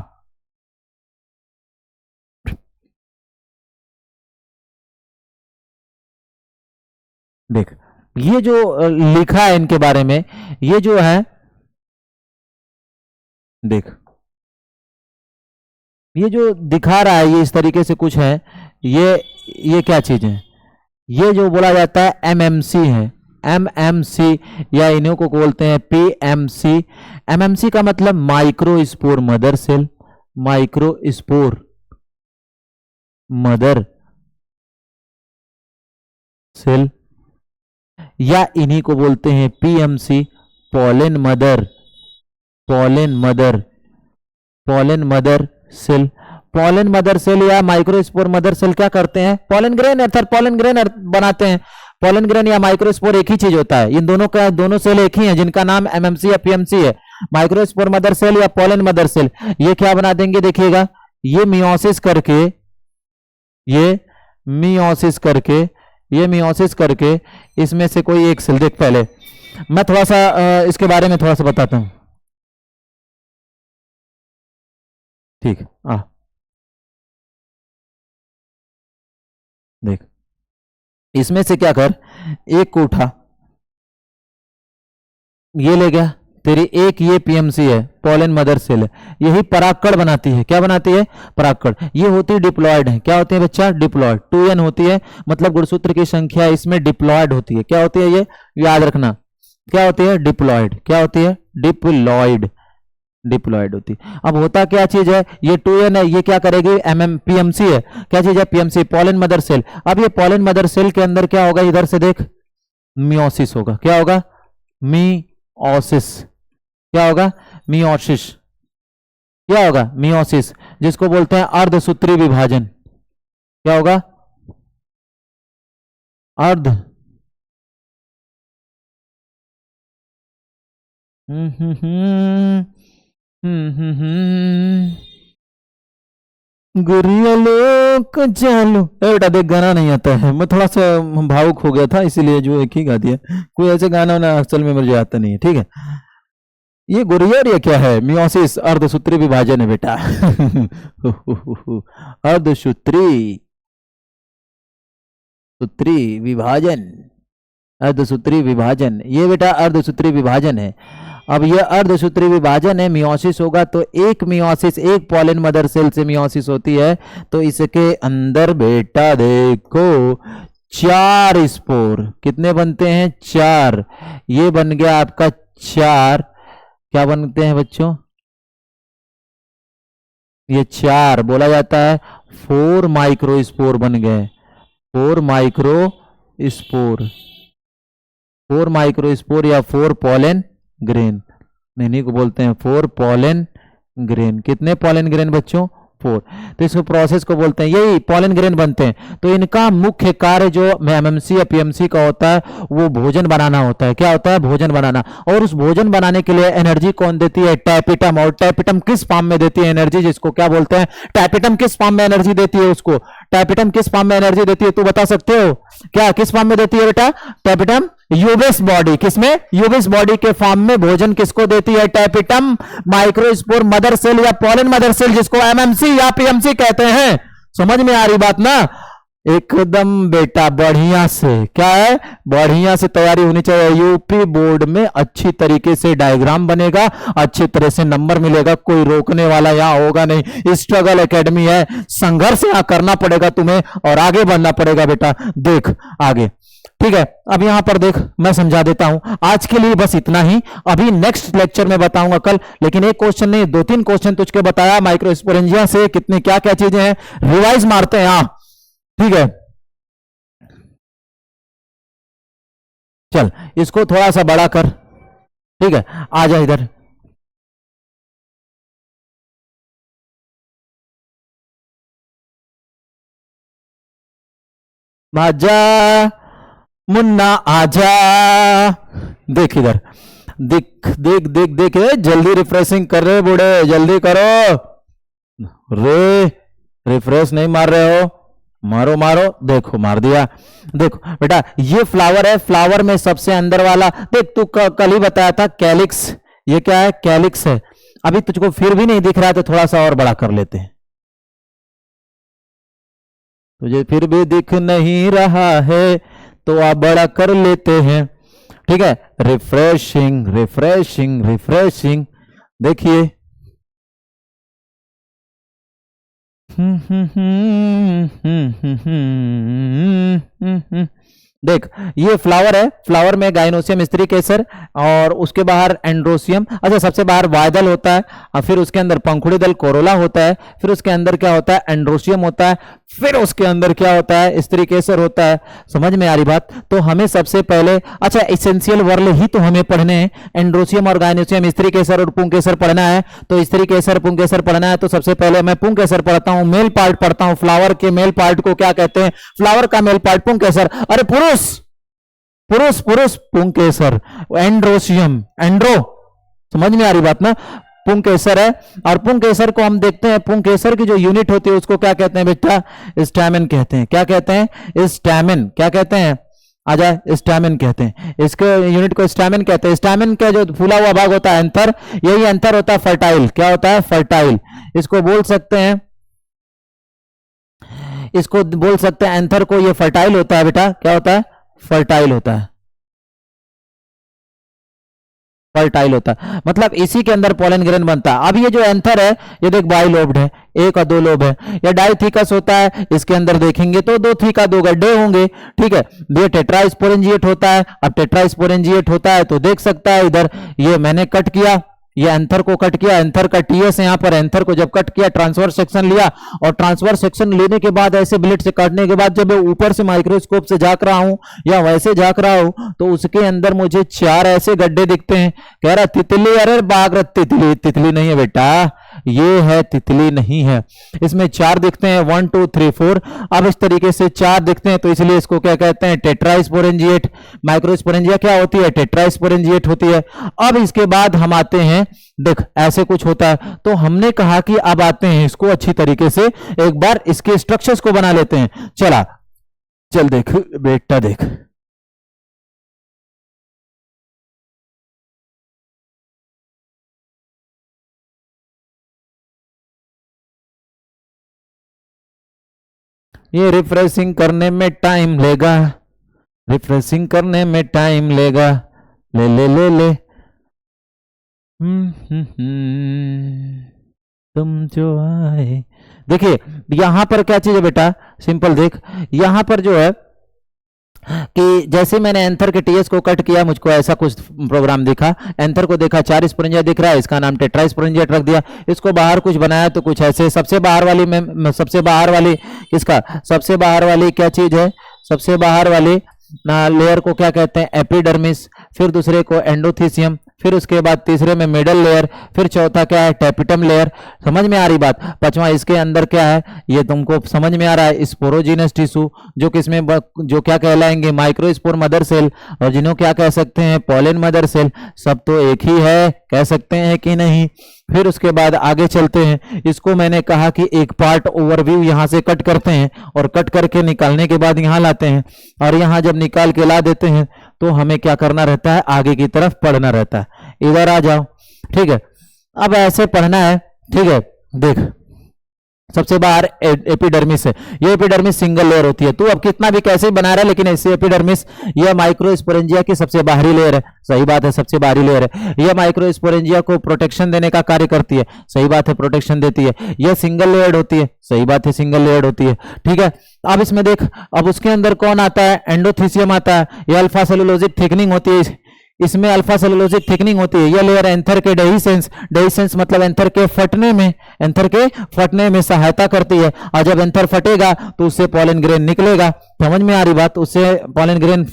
[SPEAKER 1] देख ये जो लिखा है इनके बारे में, ये जो है देख, ये जो दिखा रहा है ये इस तरीके से कुछ है, ये क्या चीज है, ये जो बोला जाता है एमएमसी है, एमएमसी या इन्हीं को बोलते हैं पीएमसी। एमएमसी का मतलब microspore mother cell, microspore mother cell, या इन्हीं को बोलते हैं PMC, pollen mother, pollen mother, pollen mother cell. Pollen mother cell या माइक्रोस्पोर मदर सेल क्या करते हैं, पोलन ग्रेन अर्थात पोलन ग्रेन बनाते हैं। पोलन ग्रेन या माइक्रोस्पोर एक ही चीज होता है, इन दोनों का, दोनों सेल एक ही है, जिनका नाम एमएमसी या पीएमसी है। माइक्रोस्पोर मदर सेल या पोलन मदर सेल, ये क्या बना देंगे देखिएगा, ये मियोसिस करके, ये मियोसिस करके, ये मियोसिस करके इसमें से कोई एक सेल, देख पहले मैं थोड़ा सा इसके बारे में थोड़ा सा बताता हूं, ठीक है। देख इसमें से क्या कर, एक को उठा, ये ले गया तेरी एक, ये पीएमसी है, पोलन मदर सेल है, यही परागकण बनाती है, क्या बनाती है, परागकण। ये होती है डिप्लॉयड है, क्या होती है बच्चा, डिप्लॉयड, 2n होती है, मतलब गुणसूत्र की संख्या इसमें डिप्लॉयड होती है, क्या होती है ये याद रखना, क्या होती है, डिप्लॉयड, क्या होती है, डिप्लॉयड, डिप्लॉयड होती है। अब होता क्या चीज है, ये 2n है, ये क्या करेगी, पीएमसी है, क्या चीज है, पीएमसी, पोलन मदर सेल। अब ये पोलन मदर सेल के अंदर क्या होगा, इधर से देख, मियोसिस होगा, क्या होगा, मियोसिस, क्या होगा, मियोसिस, क्या होगा, मियोसिस, जिसको बोलते हैं अर्धसूत्री विभाजन, क्या होगा, अर्ध गुरिया लोग चालू, बेटा देख गाना नहीं आता है, मैं थोड़ा सा भावुक हो गया था, इसीलिए जो एक ही गा दिया, कोई ऐसे गाना ना असल में मुझे आता नहीं है, ठीक है। ये गुरिया और ये क्या है, मियोसिस, अर्धसूत्री विभाजन है बेटा अर्धसूत्री, सूत्री विभाजन, अर्धसूत्री विभाजन, ये बेटा अर्धसूत्री विभाजन है। अब ये अर्धसूत्री विभाजन है, मियोसिस होगा तो एक मियोसिस, एक पोलन मदर सेल से मियोसिस होती है, तो इसके अंदर बेटा देखो 4 स्पोर, कितने बनते हैं, 4, ये बन गया आपका 4, क्या बनते हैं बच्चों, ये 4 बोला जाता है 4 माइक्रोस्पोर बन गए, 4 माइक्रो स्पोर, 4 माइक्रो स्पोर या 4 पॉलन ग्रेन, इन्हीं को बोलते हैं 4 पॉलन ग्रेन। कितने पॉलन ग्रेन बच्चों? 4। तो इस प्रोसेस को बोलते हैं, यही पॉलन ग्रेन बनते हैं। तो इनका मुख्य कार्य जो एमएमसी या पीएमसी का होता है वो भोजन बनाना होता है। क्या होता है? भोजन बनाना। और उस भोजन बनाने के लिए एनर्जी कौन देती है? टैपिटम। और टैपिटम किस फॉर्म में देती है एनर्जी? जिसको क्या बोलते हैं? टैपिटम किस फॉर्म में एनर्जी देती है? उसको टैपिटम किस फॉर्म में एनर्जी देती है? तू बता सकते हो क्या? किस फॉर्म में देती है बेटा टैपिटम? यूबिस बॉडी। किसमें? यूबिस बॉडी के फॉर्म में भोजन किसको देती है? टैपिटम। माइक्रोस्पोर मदर सेल या पॉलन मदर सेल, जिसको एमएमसी या पीएमसी कहते हैं। समझ में आ रही बात ना? एकदम बेटा बढ़िया से, क्या है? बढ़िया से तैयारी होनी चाहिए। यूपी बोर्ड में अच्छी तरीके से डायग्राम बनेगा, अच्छी तरह से नंबर मिलेगा, कोई रोकने वाला यहां होगा नहीं। स्ट्रगल एकेडमी है, संघर्ष यहां करना पड़ेगा तुम्हें और आगे बढ़ना पड़ेगा बेटा। देख आगे, ठीक है। अब यहां पर देख, मैं समझा देता हूं। आज के लिए बस इतना ही, अभी नेक्स्ट लेक्चर में बताऊंगा कल। लेकिन एक क्वेश्चन नहीं, 2-3 क्वेश्चन तुझको बताया माइक्रोस्पोरेंजिया से कितने क्या क्या चीजें हैं, रिवाइज मारते हैं। हाँ ठीक है, चल इसको थोड़ा सा बड़ा कर। ठीक है, आ जा इधर। आजा मुन्ना आजा। देख इधर, देख देख देख देख, जल्दी रिफ्रेशिंग कर रहे बूढ़े, जल्दी करो रे। रिफ्रेश नहीं मार रहे हो? मारो मारो। देखो मार दिया। देखो बेटा, ये फ्लावर है, फ्लावर में सबसे अंदर वाला देख, तू कल ही बताया था कैलिक्स। ये क्या है? कैलिक्स है। अभी तुझको फिर भी नहीं दिख रहा है तो थोड़ा सा और बड़ा कर लेते हैं। तुझे फिर भी दिख नहीं रहा है तो आप बड़ा कर लेते हैं। ठीक है, रिफ्रेशिंग रिफ्रेशिंग रिफ्रेशिंग। देखिए देख, ये फ्लावर है, फ्लावर में गाइनोसियम स्त्री केसर और उसके बाहर एंड्रोसियम, अच्छा सबसे बाहर वायदल होता है और फिर उसके अंदर पंखुड़ी दल कोरोला होता है, फिर उसके अंदर क्या होता है? एंड्रोसियम होता है, फिर उसके अंदर क्या होता है? स्त्री केसर होता है। समझ में आ रही बात? तो हमें सबसे पहले, अच्छा एसेंशियल वर्ल ही तो हमें पढ़ने हैं, एंड्रोसियम और गाइनोसियम, स्त्री केसर और पुंकेसर पढ़ना है। तो स्त्री केसर पुंकेसर पढ़ना है तो सबसे पहले मैं पुंकेसर पढ़ता हूं, मेल पार्ट पढ़ता हूं। फ्लावर के मेल पार्ट को क्या कहते हैं? फ्लावर का मेल पार्ट पुंकेसर। अरे पुरुष पुरुष पुरुष पुंकेसर। एंड्रोसियम एंड्रो, समझ में आ रही बात ना? पुंकेसर है। और पुंकेसर को हम देखते हैं, पुंकेसर की जो यूनिट होती है उसको क्या कहते हैं बेटा? स्टैमेन कहते हैं। क्या कहते हैं? स्टैमेन। क्या कहते हैं? आजा, स्टैमेन कहते हैं। इसके यूनिट को स्टैमेन कहते हैं। स्टैमेन का जो फूला हुआ भाग होता है एंथर, यही एंथर होता है फर्टाइल। क्या होता है? फर्टाइल। इसको बोल सकते हैं, इसको बोल सकते हैं एंथर को, ये फर्टाइल होता है बेटा। क्या होता है? फर्टाइल होता है। फर्टाइल होता है मतलब इसी के अंदर पोलन ग्रेन बनता है। अब ये जो एंथर है ये देख बाइलोब्ड है, एक और दो लोब है। या डाइथिकस होता है, इसके अंदर देखेंगे तो दो थीका दो गड्ढे होंगे। ठीक है, ये टेट्रास्पोरेंजिएट होता है। अब टेट्रास्पोरेंजिएट होता है तो देख सकता है इधर, ये मैंने कट किया, ये एंथर को कट किया, एंथर का टीएस है यहाँ पर। एंथर को जब कट किया, ट्रांसफर सेक्शन लिया और ट्रांसफर सेक्शन लेने के बाद ऐसे ब्लेड से काटने के बाद जब ऊपर से माइक्रोस्कोप से झांक रहा हूं या वैसे झांक रहा हूं तो उसके अंदर मुझे 4 ऐसे गड्ढे दिखते हैं। कह रहा तितली, अरे बाग, तितली तितली नहीं है बेटा, ये है तितली नहीं है। इसमें 4 दिखते हैं, 1 2 3 4। अब इस तरीके से 4 दिखते हैं तो इसलिए इसको क्या कहते हैं? टेट्रास्पोरेंजिएट। माइक्रोस्पोरेंजिया क्या होती है? टेट्रास्पोरेंजिएट होती है। अब इसके बाद हम आते हैं, देख ऐसे कुछ होता है तो हमने कहा कि अब आते हैं इसको अच्छी तरीके से एक बार इसके स्ट्रक्चर्स को बना लेते हैं। चला चल देख बेटा, देख ये रिफ्रेशिंग करने में टाइम लेगा, रिफ्रेशिंग करने में टाइम लेगा। ले ले ले ले। तुम जो आए। देखिए यहां पर क्या चीज है बेटा? सिंपल देख, यहां पर जो है कि जैसे मैंने एंथर के टीएस को कट किया, मुझको ऐसा कुछ प्रोग्राम दिखा। एंथर को देखा 4 स्पोरेंजिया दिख रहा है, इसका नाम टेट्रा स्पोरेंजिया रख दिया। इसको बाहर कुछ बनाया तो कुछ ऐसे। सबसे बाहर वाली में सबसे बाहर वाली किसका, सबसे बाहर वाली क्या चीज है, सबसे बाहर वाली ना लेयर को क्या कहते हैं, एपिडर्मिस। फिर दूसरे को एंडोथीसियम, फिर उसके बाद तीसरे में मिडल लेयर, फिर चौथा क्या है, टेपिटम लेयर। समझ में आ रही बात। पांचवा इसके अंदर क्या है, ये तुमको समझ में आ रहा है, स्पोरोजीनस टिश्यू, जो किसमें जो क्या कहलाएंगे, माइक्रोस्पोर मदर सेल, और जिन्हों क्या कह सकते हैं, पॉलन मदर सेल। सब तो एक ही है, कह सकते हैं कि नहीं। फिर उसके बाद आगे चलते हैं। इसको मैंने कहा कि एक पार्ट ओवरव्यू यहां से कट करते हैं, और कट करके निकालने के बाद यहां लाते हैं, और यहां जब निकाल के ला देते हैं तो हमें क्या करना रहता है, आगे की तरफ पढ़ना रहता है। इधर आ जाओ, ठीक है। अब ऐसे पढ़ना है, ठीक है। देख, सबसे बाहर एपिडर्मिस है। ये एपिडर्मिस सिंगल लेयर होती है। तू अब कितना भी कैसे बना रहा है, लेकिन ऐसे एपिडर्मिस यह माइक्रोस्पोरेंजिया की सबसे बाहरी लेयर है। सही बात है, सबसे बाहरी लेयर है। यह माइक्रोस्पोरेंजिया को प्रोटेक्शन देने का कार्य करती है। सही बात है, प्रोटेक्शन देती है। यह सिंगल लेयर्ड होती है। सही बात है, सिंगल लेयर्ड होती है, ठीक है। अब इसमें देख, अब उसके अंदर कौन आता है, एंडोथीसियम आता है। यह अल्फा सेलुलोजिक थिकनिंग होती है, इसमें अल्फा सेलुलोजिक थिकनिंग होती है। यह लेयर एंथर के डेहिसेंस, डेहिसेंस मतलब एंथर के फटने में, एंथर के फटने में सहायता करती है। और जब एंथर फटेगा तो उससे पॉलन ग्रेन निकलेगा। समझ में आ रही बात, उससे पॉलन ग्रेन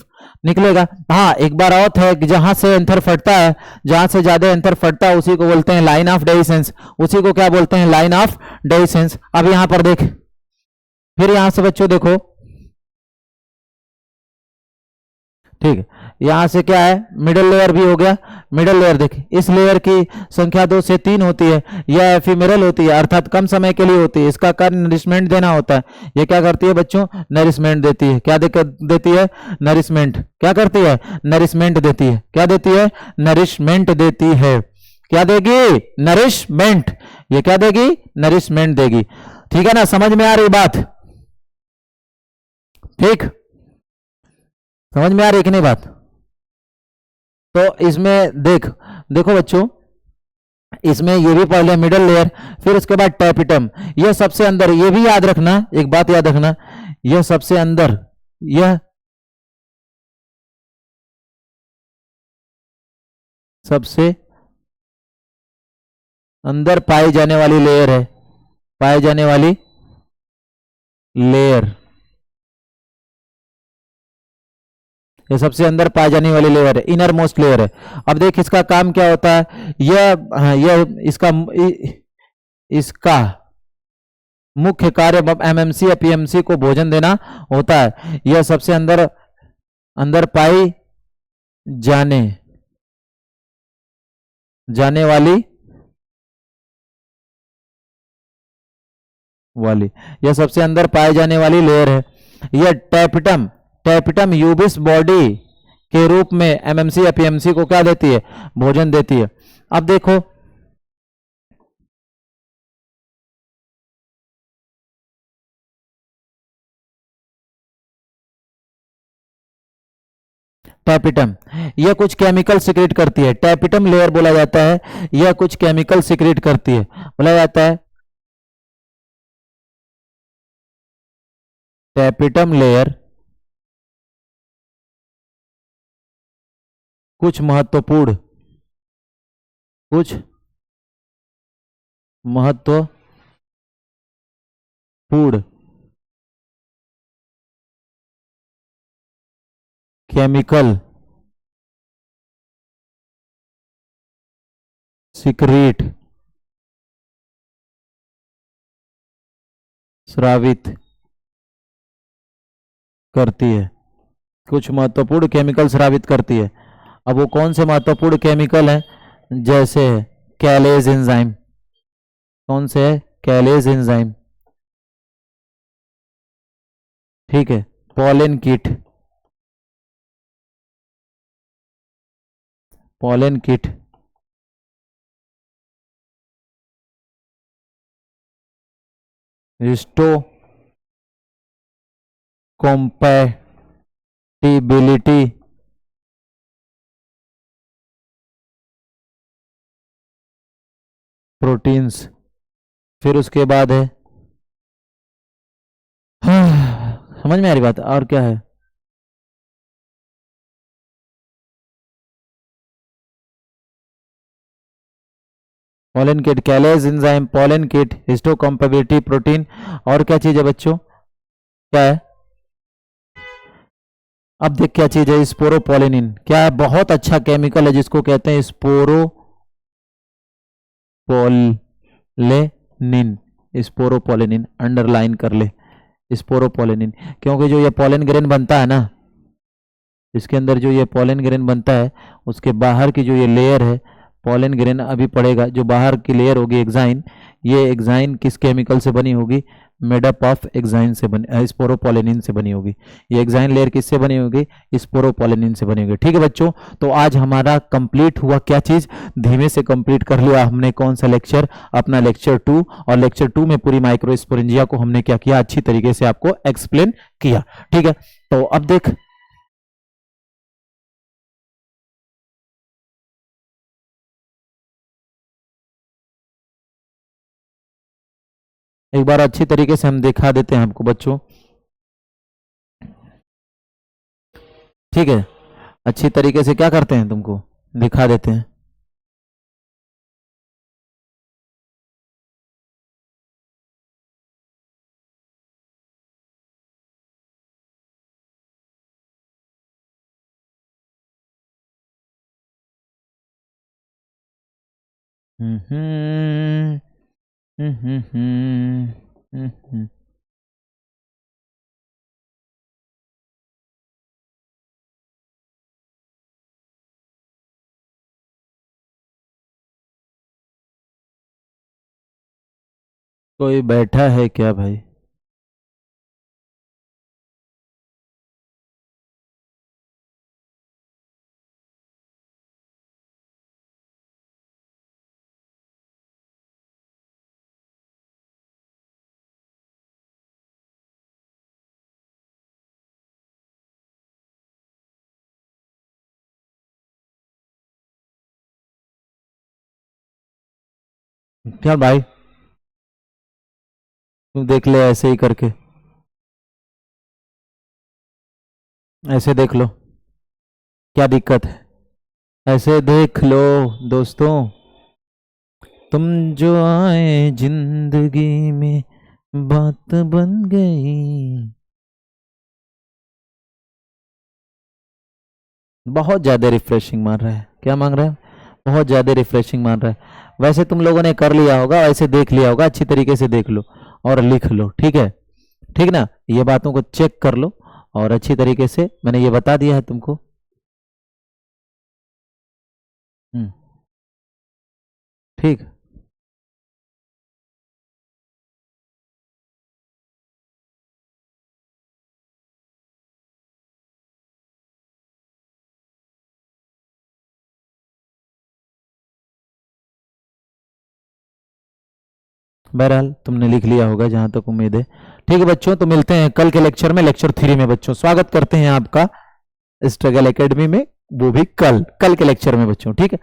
[SPEAKER 1] निकलेगा। हाँ, एक बार और है कि जहां से एंथर फटता है, जहां से ज्यादा एंथर फटता है, उसी को बोलते हैं लाइन ऑफ डेहिसेंस। उसी को क्या बोलते हैं, लाइन ऑफ डेहिसेंस। अब यहां पर देख, फिर यहां से बच्चों देखो, ठीक है। यहां से क्या है, मिडिल लेयर भी हो गया। मिडिल लेयर देखिए, इस लेयर की संख्या 2 से 3 होती है। यह एफिमेरल होती है, अर्थात कम समय के लिए होती है। इसका कार्य नरिशमेंट देना होता है। ये क्या करती है बच्चों, नरिशमेंट देती है। क्या देती है, नरिशमेंट। क्या करती है, नरिशमेंट देती है। क्या देती है, नरिशमेंट देती है। क्या देगी, नरिशमेंट। ये क्या देगी, नरिशमेंट देगी। ठीक है ना, समझ में आ रही बात, ठीक, समझ में आ रही कि नहीं बात। तो इसमें देखो बच्चों, इसमें ये भी पढ़ लिया मिडल लेयर, फिर उसके बाद टैपिटम। यह सबसे अंदर, ये भी याद रखना, एक बात याद रखना, यह सबसे अंदर, यह सबसे अंदर पाई जाने वाली लेयर है, पाई जाने वाली लेयर। ये सबसे अंदर पाई जाने वाली लेयर है, इनर मोस्ट लेयर है। अब देख, इसका काम क्या होता है, यह इसका इसका मुख्य कार्य एमएमसी या पीएमसी को भोजन देना होता है। यह सबसे अंदर अंदर पाई जाने जाने वाली यह सबसे अंदर पाई जाने वाली लेयर है। यह टैपिटम, टैपिटम यूबिस बॉडी के रूप में एमएमसी या पीएमसी को क्या देती है, भोजन देती है। अब देखो, टैपिटम यह कुछ केमिकल सिक्रेट करती है। टैपिटम लेयर बोला जाता है, यह कुछ केमिकल सिक्रेट करती है, बोला जाता है टैपिटम लेयर कुछ महत्वपूर्ण केमिकल सिक्रेट स्रावित करती है, कुछ महत्वपूर्ण केमिकल स्रावित करती है। अब वो कौन से महत्वपूर्ण केमिकल हैं, जैसे कैलेज एंजाइम। कौन से है, कैलेज एंजाइम, ठीक है। Pollen kit, pollen kit, histo compatibility proteins. फिर उसके बाद है समझ में आ रही बात, और क्या है, pollen kit, callase enzyme, pollen kit, histocompatibility protein, और क्या चीज है बच्चों, क्या है, अब देख क्या चीज है, स्पोरोपोलिनिन। क्या है, बहुत अच्छा केमिकल है जिसको कहते हैं स्पोरोपोलिनिन। स्पोरोपोलिनिन अंडरलाइन कर ले, स्पोरोपोलिनिन। क्योंकि जो ये पोलन ग्रेन बनता है ना, इसके अंदर जो ये पोलन ग्रेन बनता है, उसके बाहर की जो ये लेयर है, पोलन ग्रेन अभी पड़ेगा, जो बाहर की लेयर होगी एक्साइन, ये एक्साइन किस केमिकल से बनी होगी, मेडअप ऑफ एक्साइन से बनी, स्पोरोपोलिनिन से बनी होगी। ये एक्साइन लेयर किससे बनी होगी, स्पोरोपोलिनिन से बनी होगी। ठीक है बच्चों, तो आज हमारा कंप्लीट हुआ क्या चीज, धीमे से कंप्लीट कर लिया हमने कौन सा लेक्चर, अपना लेक्चर 2। और लेक्चर 2 में पूरी माइक्रोस्पोरेंजिया को हमने क्या किया, अच्छी तरीके से आपको एक्सप्लेन किया। ठीक है, तो अब देख, एक बार अच्छी तरीके से हम दिखा देते हैं आपको बच्चों। ठीक है, अच्छी तरीके से क्या करते हैं, तुमको दिखा देते हैं। हम्म हम्म हम्म हम्म हम्म हम्म, हम्म। कोई बैठा है क्या भाई? क्या भाई, तुम देख ले ऐसे ही करके, ऐसे देख लो, क्या दिक्कत है, ऐसे देख लो दोस्तों। तुम जो आए जिंदगी में बात बन गई। बहुत ज्यादा रिफ्रेशिंग मार रहा है, क्या मांग रहा है, बहुत ज्यादा रिफ्रेशिंग मार रहा है। वैसे तुम लोगों ने कर लिया होगा, ऐसे देख लिया होगा, अच्छी तरीके से देख लो और लिख लो। ठीक है, ठीक ना, ये बातों को चेक कर लो और अच्छी तरीके से मैंने ये बता दिया है तुमको। हम्म, ठीक। बहरहाल तुमने लिख लिया होगा जहां तक उम्मीद है। ठीक है बच्चों, तो मिलते हैं कल के लेक्चर में, लेक्चर 3 में। बच्चों स्वागत करते हैं आपका स्ट्रगल एकेडमी में, वो भी कल कल के लेक्चर में बच्चों। ठीक है।